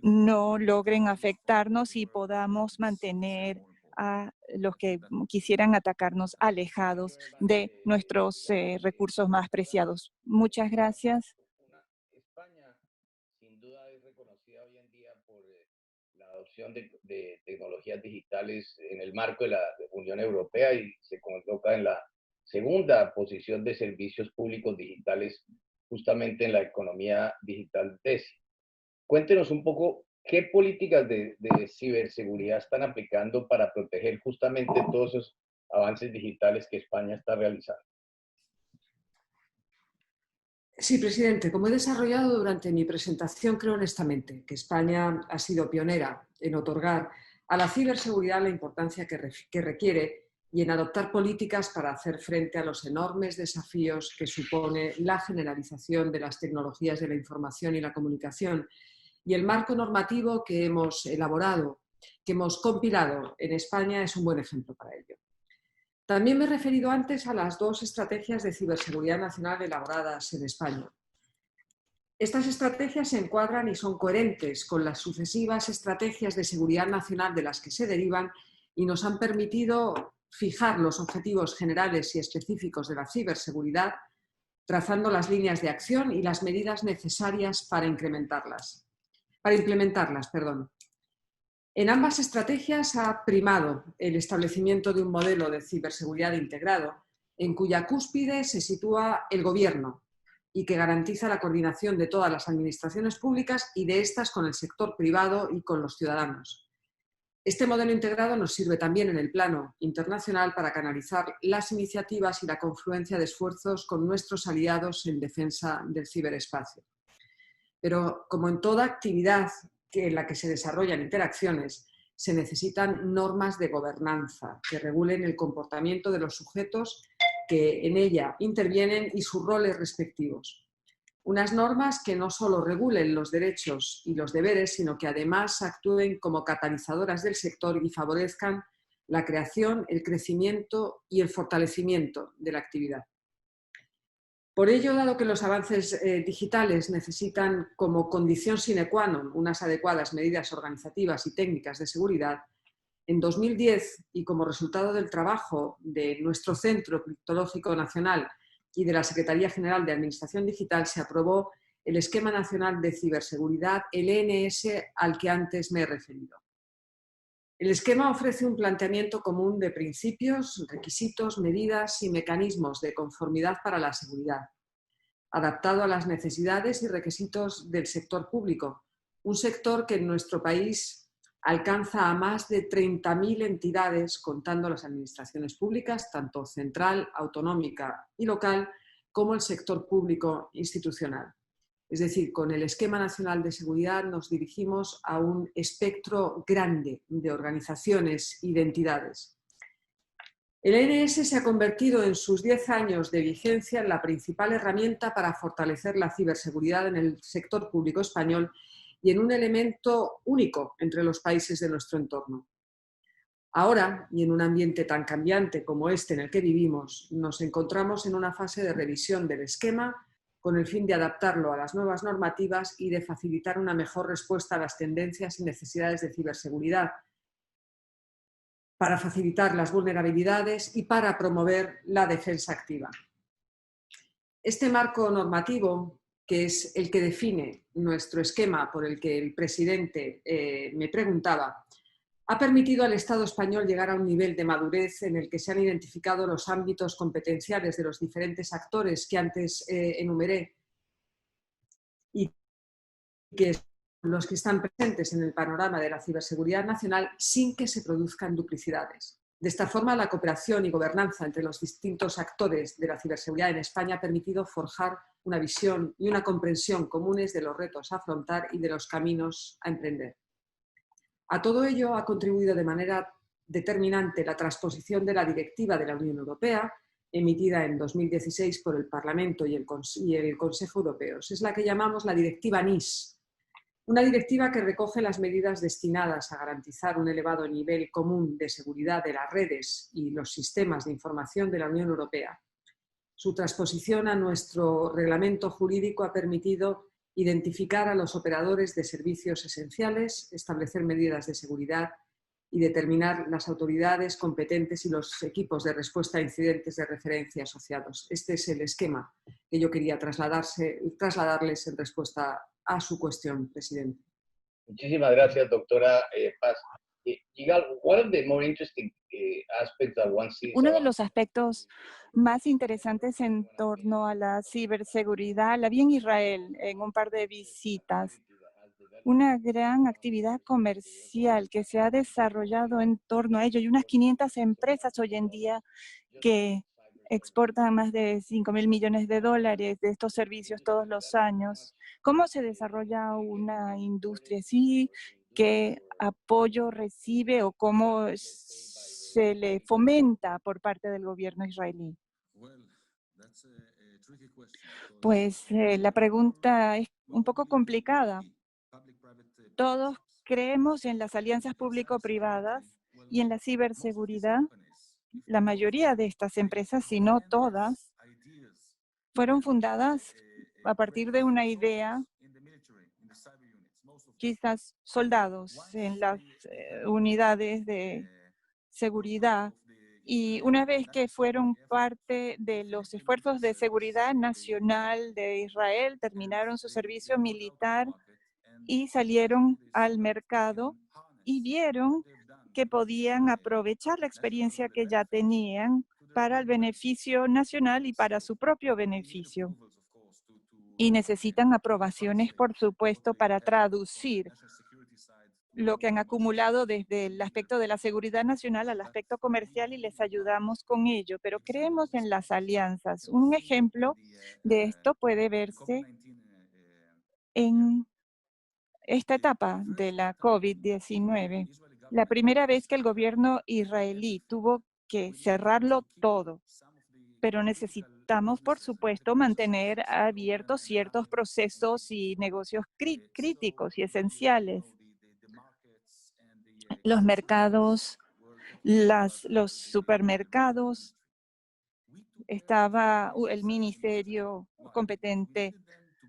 no logren afectarnos y podamos mantener a los que quisieran atacarnos alejados de nuestros recursos más preciados. Muchas gracias. España, sin duda, es reconocida hoy en día por la adopción de tecnologías digitales en el marco de la Unión Europea y se coloca en la segunda posición de servicios públicos digitales justamente en la economía digital DESI. Cuéntenos un poco qué políticas de ciberseguridad están aplicando para proteger justamente todos esos avances digitales que España está realizando. Sí, presidente. Como he desarrollado durante mi presentación, creo honestamente que España ha sido pionera en otorgar a la ciberseguridad la importancia que requiere y en adoptar políticas para hacer frente a los enormes desafíos que supone la generalización de las tecnologías de la información y la comunicación. Y el marco normativo que hemos elaborado, que hemos compilado en España, es un buen ejemplo para ello. También me he referido antes a las 2 estrategias de ciberseguridad nacional elaboradas en España. Estas estrategias se encuadran y son coherentes con las sucesivas estrategias de seguridad nacional de las que se derivan y nos han permitido fijar los objetivos generales y específicos de la ciberseguridad, trazando las líneas de acción y las medidas necesarias para implementarlas. En ambas estrategias ha primado el establecimiento de un modelo de ciberseguridad integrado, en cuya cúspide se sitúa el Gobierno y que garantiza la coordinación de todas las administraciones públicas y de estas con el sector privado y con los ciudadanos. Este modelo integrado nos sirve también en el plano internacional para canalizar las iniciativas y la confluencia de esfuerzos con nuestros aliados en defensa del ciberespacio. Pero, como en toda actividad en la que se desarrollan interacciones, se necesitan normas de gobernanza que regulen el comportamiento de los sujetos que en ella intervienen y sus roles respectivos. Unas normas que no solo regulen los derechos y los deberes, sino que además actúen como catalizadoras del sector y favorezcan la creación, el crecimiento y el fortalecimiento de la actividad. Por ello, dado que los avances digitales necesitan como condición sine qua non unas adecuadas medidas organizativas y técnicas de seguridad, en 2010, y como resultado del trabajo de nuestro Centro Criptológico Nacional y de la Secretaría General de Administración Digital, se aprobó el Esquema Nacional de Ciberseguridad, el ENS, al que antes me he referido. El esquema ofrece un planteamiento común de principios, requisitos, medidas y mecanismos de conformidad para la seguridad, adaptado a las necesidades y requisitos del sector público, un sector que en nuestro país alcanza a más de 30.000 entidades, contando las administraciones públicas, tanto central, autonómica y local, como el sector público institucional. Es decir, con el Esquema Nacional de Seguridad nos dirigimos a un espectro grande de organizaciones y de entidades. El ENS se ha convertido en sus 10 años de vigencia en la principal herramienta para fortalecer la ciberseguridad en el sector público español y en un elemento único entre los países de nuestro entorno. Ahora, y en un ambiente tan cambiante como este en el que vivimos, nos encontramos en una fase de revisión del esquema con el fin de adaptarlo a las nuevas normativas y de facilitar una mejor respuesta a las tendencias y necesidades de ciberseguridad, para facilitar las vulnerabilidades y para promover la defensa activa. Este marco normativo, que es el que define nuestro esquema por el que el presidente me preguntaba, ha permitido al Estado español llegar a un nivel de madurez en el que se han identificado los ámbitos competenciales de los diferentes actores que antes enumeré y que los que están presentes en el panorama de la ciberseguridad nacional sin que se produzcan duplicidades. De esta forma, la cooperación y gobernanza entre los distintos actores de la ciberseguridad en España ha permitido forjar una visión y una comprensión comunes de los retos a afrontar y de los caminos a emprender. A todo ello ha contribuido de manera determinante la transposición de la Directiva de la Unión Europea, emitida en 2016 por el Parlamento y el Consejo Europeo. Es la que llamamos la Directiva NIS, una directiva que recoge las medidas destinadas a garantizar un elevado nivel común de seguridad de las redes y los sistemas de información de la Unión Europea. Su transposición a nuestro reglamento jurídico ha permitido identificar a los operadores de servicios esenciales, establecer medidas de seguridad y determinar las autoridades competentes y los equipos de respuesta a incidentes de referencia asociados. Este es el esquema que yo quería trasladarles en respuesta a su cuestión, presidente. Muchísimas gracias, doctora Paz. Uno de los aspectos más interesantes en torno a la ciberseguridad la vi en Israel en un par de visitas. una gran actividad comercial que se ha desarrollado en torno a ello. Hay unas 500 empresas hoy en día que exportan más de 5.000 millones de dólares de estos servicios todos los años. ¿Cómo se desarrolla una industria así? ¿Qué apoyo recibe o cómo se le fomenta por parte del gobierno israelí? Pues la pregunta es un poco complicada. Todos creemos en las alianzas público-privadas y en la ciberseguridad. La mayoría de estas empresas, si no todas, fueron fundadas a partir de una idea, quizás soldados en las unidades de seguridad. Y una vez que fueron parte de los esfuerzos de seguridad nacional de Israel, terminaron su servicio militar y salieron al mercado y vieron que podían aprovechar la experiencia que ya tenían para el beneficio nacional y para su propio beneficio. Y necesitan aprobaciones, por supuesto, para traducir lo que han acumulado desde el aspecto de la seguridad nacional al aspecto comercial y les ayudamos con ello, pero creemos en las alianzas. Un ejemplo de esto puede verse en esta etapa de la COVID-19. La primera vez que el gobierno israelí tuvo que cerrarlo todo, pero necesitamos, por supuesto, mantener abiertos ciertos procesos y negocios críticos y esenciales. Los mercados, los supermercados, estaba el ministerio competente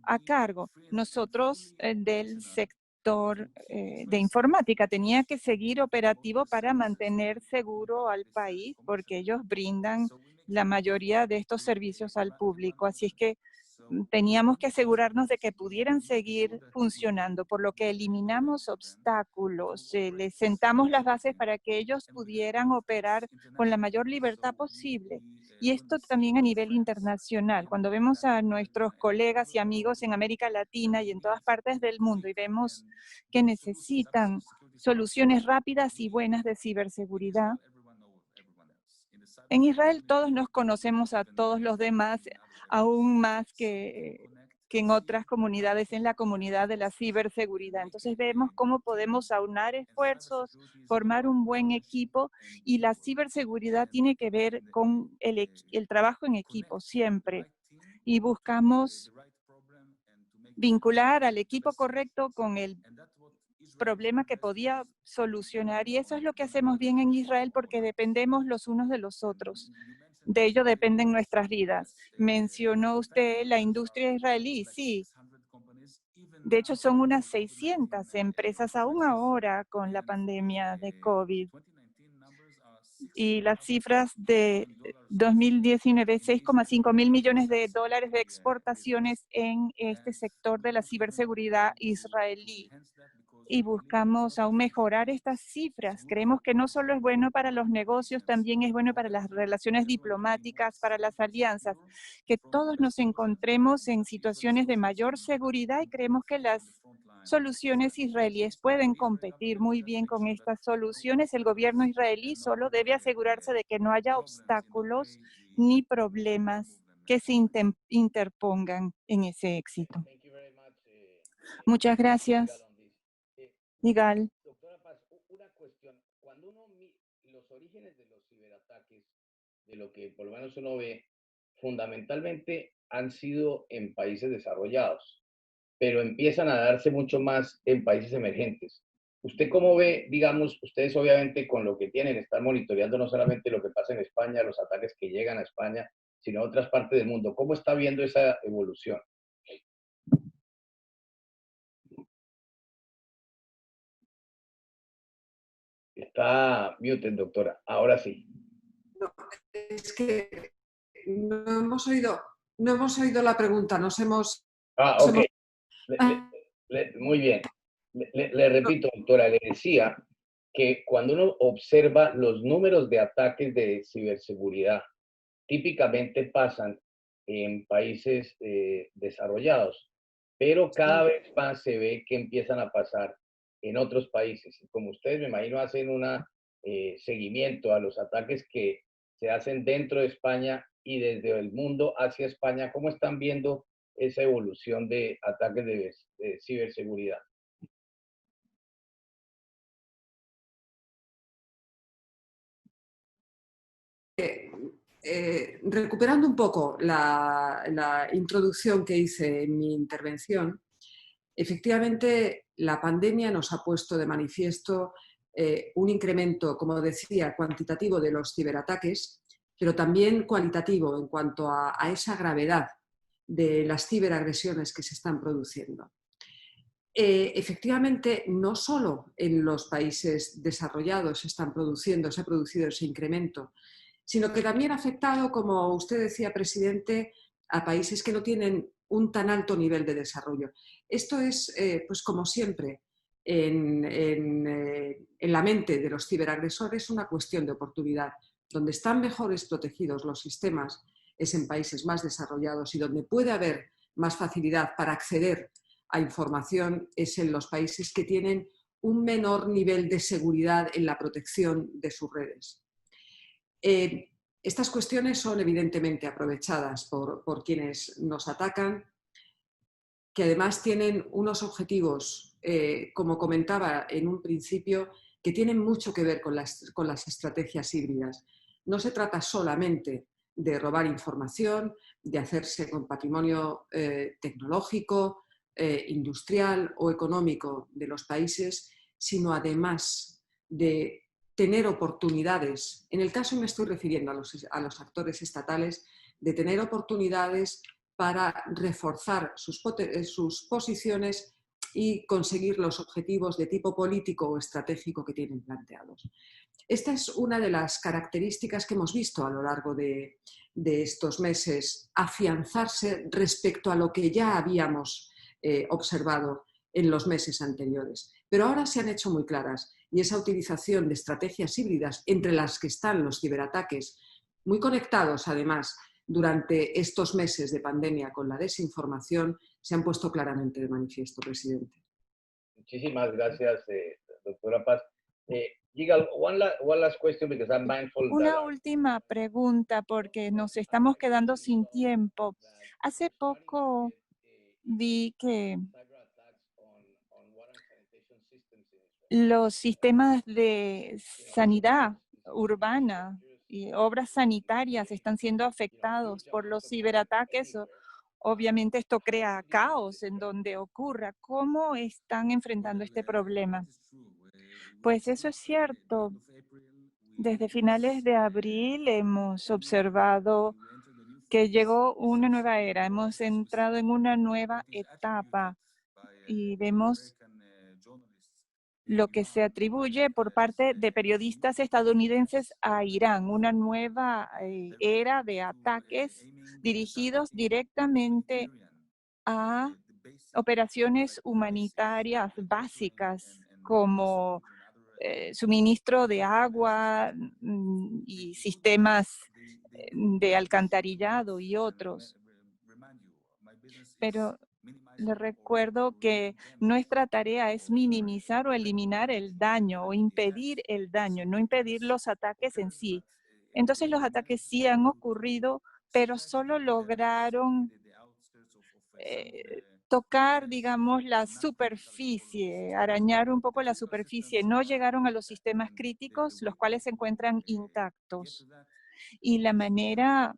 a cargo. Nosotros del sector de informática tenía que seguir operativo para mantener seguro al país porque ellos brindan la mayoría de estos servicios al público. Así es que teníamos que asegurarnos de que pudieran seguir funcionando, por lo que eliminamos obstáculos, les sentamos las bases para que ellos pudieran operar con la mayor libertad posible. Y esto también a nivel internacional. Cuando vemos a nuestros colegas y amigos en América Latina y en todas partes del mundo y vemos que necesitan soluciones rápidas y buenas de ciberseguridad, en Israel todos nos conocemos a todos los demás, aún más que en otras comunidades, en la comunidad de la ciberseguridad. Entonces vemos cómo podemos aunar esfuerzos, formar un buen equipo, y la ciberseguridad tiene que ver con el trabajo en equipo siempre. Y buscamos vincular al equipo correcto con el problema que podía solucionar. Y eso es lo que hacemos bien en Israel porque dependemos los unos de los otros. De ello dependen nuestras vidas. Mencionó usted la industria israelí. Sí. De hecho, son unas 600 empresas aún ahora con la pandemia de COVID. Y las cifras de 2019, 6,5 mil millones de dólares de exportaciones en este sector de la ciberseguridad israelí. Y buscamos aún mejorar estas cifras. Creemos que no solo es bueno para los negocios, también es bueno para las relaciones diplomáticas, para las alianzas, que todos nos encontremos en situaciones de mayor seguridad, y creemos que las soluciones israelíes pueden competir muy bien con estas soluciones. El gobierno israelí solo debe asegurarse de que no haya obstáculos ni problemas que se interpongan en ese éxito. Muchas gracias. Igal. Doctora Paz, una cuestión. Cuando los orígenes de los ciberataques, de lo que por lo menos uno ve, fundamentalmente han sido en países desarrollados, pero empiezan a darse mucho más en países emergentes. ¿Usted cómo ve, digamos, ustedes obviamente con lo que tienen, están monitoreando no solamente lo que pasa en España, los ataques que llegan a España, sino a otras partes del mundo? ¿Cómo está viendo esa evolución? Está muted, doctora. Ahora sí. No, es que no hemos oído la pregunta, nos hemos... Ok. Muy bien. Le repito, doctora, le decía que cuando uno observa los números de ataques de ciberseguridad, típicamente pasan en países desarrollados, pero cada vez más se ve que empiezan a pasar en otros países. Como ustedes, me imagino, hacen un seguimiento a los ataques que se hacen dentro de España y desde el mundo hacia España, ¿cómo están viendo esa evolución de ataques de ciberseguridad? Recuperando un poco la introducción que hice en mi intervención, efectivamente la pandemia nos ha puesto de manifiesto un incremento, como decía, cuantitativo de los ciberataques, pero también cualitativo en cuanto a esa gravedad de las ciberagresiones que se están produciendo. Efectivamente, no solo en los países desarrollados se ha producido ese incremento, sino que también ha afectado, como usted decía, presidente, a países que no tienen un tan alto nivel de desarrollo. Esto es, pues como siempre, en la mente de los ciberagresores una cuestión de oportunidad. Donde están mejores protegidos los sistemas es en países más desarrollados y donde puede haber más facilidad para acceder a información es en los países que tienen un menor nivel de seguridad en la protección de sus redes. Estas cuestiones son evidentemente aprovechadas por quienes nos atacan, que además tienen unos objetivos, como comentaba en un principio, que tienen mucho que ver con las estrategias híbridas. No se trata solamente de robar información, de hacerse con patrimonio tecnológico, industrial o económico de los países, sino además de tener oportunidades, en el caso me estoy refiriendo a los actores estatales, de tener oportunidades para reforzar sus posiciones y conseguir los objetivos de tipo político o estratégico que tienen planteados. Esta es una de las características que hemos visto a lo largo de estos meses, afianzarse respecto a lo que ya habíamos observado en los meses anteriores. Pero ahora se han hecho muy claras y esa utilización de estrategias híbridas, entre las que están los ciberataques, muy conectados además durante estos meses de pandemia con la desinformación, se han puesto claramente de manifiesto, presidente. Muchísimas gracias, doctora Paz. Yigal, one last question because I'm mindful. Una última pregunta porque nos estamos quedando sin tiempo. Hace poco vi que los sistemas de sanidad urbana y obras sanitarias están siendo afectados por los ciberataques. Obviamente esto crea caos en donde ocurra. ¿Cómo están enfrentando este problema? Pues eso es cierto. Desde finales de abril hemos observado que llegó una nueva era. Hemos entrado en una nueva etapa y vemos lo que se atribuye por parte de periodistas estadounidenses a Irán, una nueva era de ataques dirigidos directamente a operaciones humanitarias básicas como suministro de agua y sistemas de alcantarillado y otros. Pero les recuerdo que nuestra tarea es minimizar o eliminar el daño o impedir el daño, no impedir los ataques en sí. Entonces los ataques sí han ocurrido, pero solo lograron tocar, digamos, la superficie, arañar un poco la superficie. No llegaron a los sistemas críticos, los cuales se encuentran intactos. Y la manera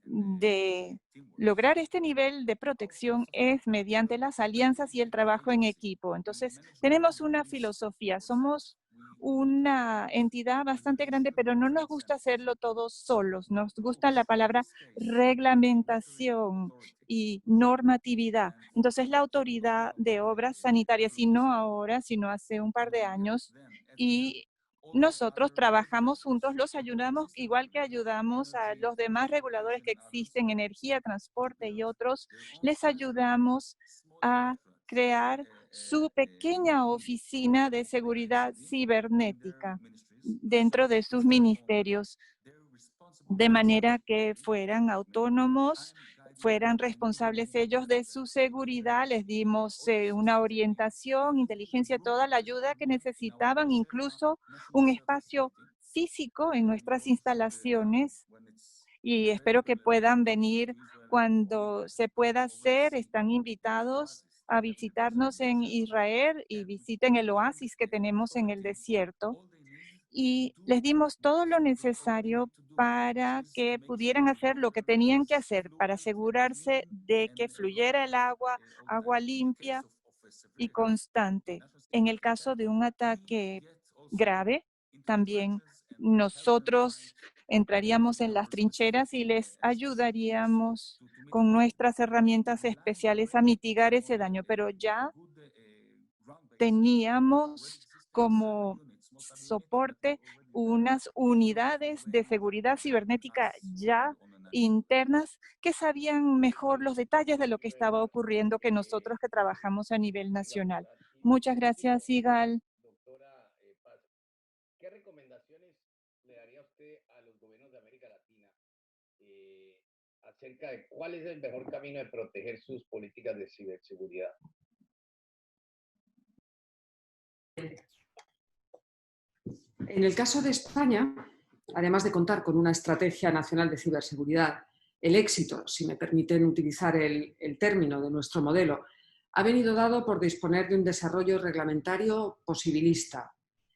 de lograr este nivel de protección es mediante las alianzas y el trabajo en equipo. Entonces, tenemos una filosofía, somos una entidad bastante grande, pero no nos gusta hacerlo todos solos. Nos gusta la palabra reglamentación y normatividad. Entonces, la autoridad de obras sanitarias, y no ahora, sino hace un par de años, y nosotros trabajamos juntos, los ayudamos igual que ayudamos a los demás reguladores que existen, energía, transporte y otros, les ayudamos a crear su pequeña oficina de seguridad cibernética dentro de sus ministerios, de manera que fueran autónomos, fueran responsables ellos de su seguridad. Les dimos una orientación, inteligencia, toda la ayuda que necesitaban, incluso un espacio físico en nuestras instalaciones. Y espero que puedan venir cuando se pueda hacer. Están invitados a visitarnos en Israel y visiten el oasis que tenemos en el desierto. Y les dimos todo lo necesario para que pudieran hacer lo que tenían que hacer para asegurarse de que fluyera el agua, agua limpia y constante. En el caso de un ataque grave, también nosotros entraríamos en las trincheras y les ayudaríamos con nuestras herramientas especiales a mitigar ese daño, pero ya teníamos como soporte unas unidades de seguridad cibernética ya internas que sabían mejor los detalles de lo que estaba ocurriendo que nosotros que trabajamos a nivel nacional. Muchas gracias, Igal. Doctora Paz, ¿qué recomendaciones le daría usted a los gobiernos de América Latina acerca de cuál es el mejor camino de proteger sus políticas de ciberseguridad? En el caso de España, además de contar con una estrategia nacional de ciberseguridad, el éxito, si me permiten utilizar el término de nuestro modelo, ha venido dado por disponer de un desarrollo reglamentario posibilista.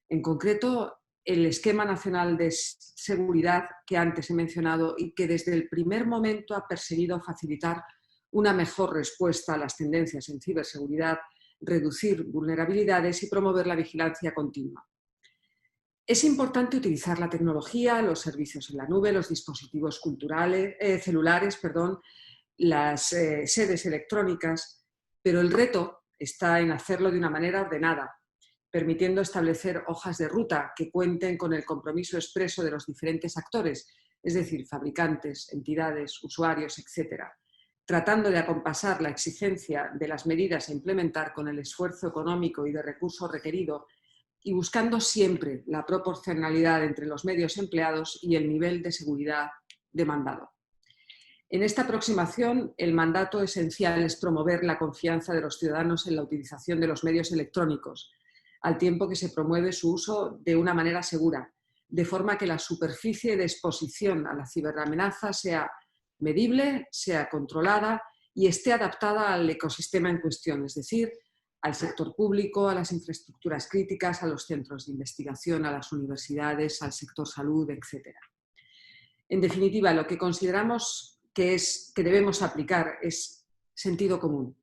En concreto, el Esquema Nacional de Seguridad que antes he mencionado y que desde el primer momento ha perseguido facilitar una mejor respuesta a las tendencias en ciberseguridad, reducir vulnerabilidades y promover la vigilancia continua. Es importante utilizar la tecnología, los servicios en la nube, los dispositivos celulares, las sedes electrónicas, pero el reto está en hacerlo de una manera ordenada, permitiendo establecer hojas de ruta que cuenten con el compromiso expreso de los diferentes actores, es decir, fabricantes, entidades, usuarios, etc., tratando de acompasar la exigencia de las medidas a implementar con el esfuerzo económico y de recursos requerido y buscando siempre la proporcionalidad entre los medios empleados y el nivel de seguridad demandado. En esta aproximación, el mandato esencial es promover la confianza de los ciudadanos en la utilización de los medios electrónicos, al tiempo que se promueve su uso de una manera segura, de forma que la superficie de exposición a la ciberamenaza sea medible, sea controlada y esté adaptada al ecosistema en cuestión, es decir, al sector público, a las infraestructuras críticas, a los centros de investigación, a las universidades, al sector salud, etc. En definitiva, lo que consideramos que debemos aplicar es sentido común.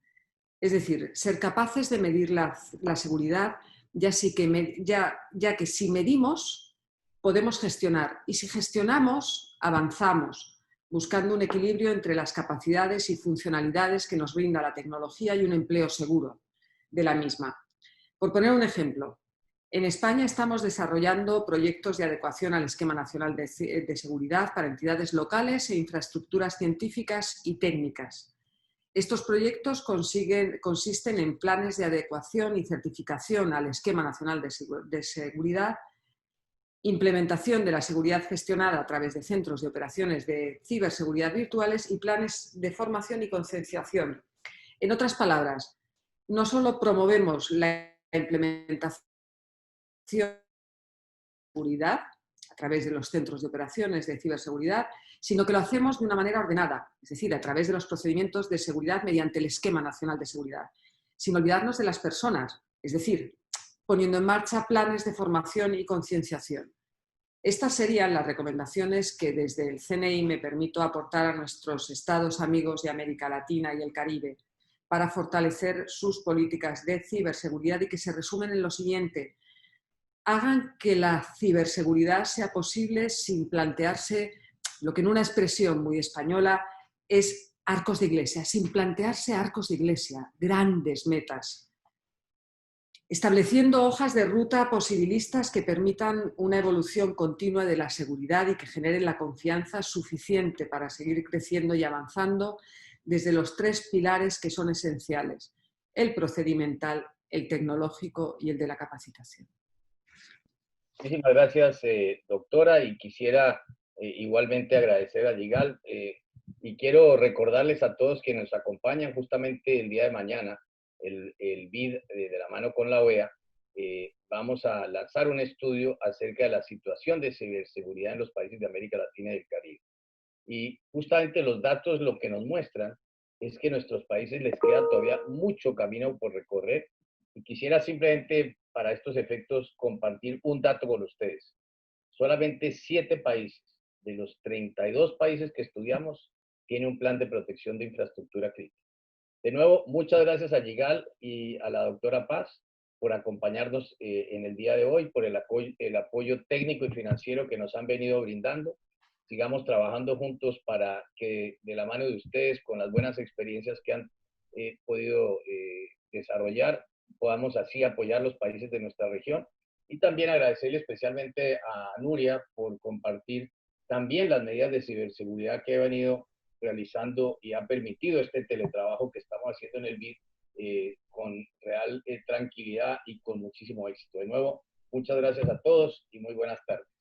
Es decir, ser capaces de medir la seguridad, ya que si medimos, podemos gestionar. Y si gestionamos, avanzamos, buscando un equilibrio entre las capacidades y funcionalidades que nos brinda la tecnología y un empleo seguro de la misma. Por poner un ejemplo, en España estamos desarrollando proyectos de adecuación al Esquema Nacional de Seguridad para entidades locales e infraestructuras científicas y técnicas. Estos proyectos consisten en planes de adecuación y certificación al Esquema Nacional de Seguridad, implementación de la seguridad gestionada a través de centros de operaciones de ciberseguridad virtuales y planes de formación y concienciación. En otras palabras, no solo promovemos la implementación de seguridad a través de los centros de operaciones de ciberseguridad, sino que lo hacemos de una manera ordenada, es decir, a través de los procedimientos de seguridad mediante el Esquema Nacional de Seguridad, sin olvidarnos de las personas, es decir, poniendo en marcha planes de formación y concienciación. Estas serían las recomendaciones que desde el CNI me permito aportar a nuestros Estados amigos de América Latina y el Caribe para fortalecer sus políticas de ciberseguridad y que se resumen en lo siguiente: hagan que la ciberseguridad sea posible sin plantearse lo que en una expresión muy española es arcos de iglesia, sin plantearse arcos de iglesia, grandes metas, estableciendo hojas de ruta posibilistas que permitan una evolución continua de la seguridad y que generen la confianza suficiente para seguir creciendo y avanzando desde los tres pilares que son esenciales: el procedimental, el tecnológico y el de la capacitación. Muchísimas gracias, doctora, y quisiera igualmente agradecer a Yigal. Y quiero recordarles a todos que nos acompañan justamente el día de mañana, el BID de la mano con la OEA, vamos a lanzar un estudio acerca de la situación de ciberseguridad en los países de América Latina y del Caribe. Y justamente los datos lo que nos muestran es que a nuestros países les queda todavía mucho camino por recorrer. Y quisiera simplemente para estos efectos compartir un dato con ustedes. Solamente 7 países de los 32 países que estudiamos tienen un plan de protección de infraestructura crítica. De nuevo, muchas gracias a Yigal y a la doctora Paz por acompañarnos en el día de hoy, por el apoyo técnico y financiero que nos han venido brindando. Sigamos trabajando juntos para que de la mano de ustedes, con las buenas experiencias que han podido desarrollar, podamos así apoyar los países de nuestra región. Y también agradecerle especialmente a Nuria por compartir también las medidas de ciberseguridad que ha venido realizando y ha permitido este teletrabajo que estamos haciendo en el BID con real tranquilidad y con muchísimo éxito. De nuevo, muchas gracias a todos y muy buenas tardes.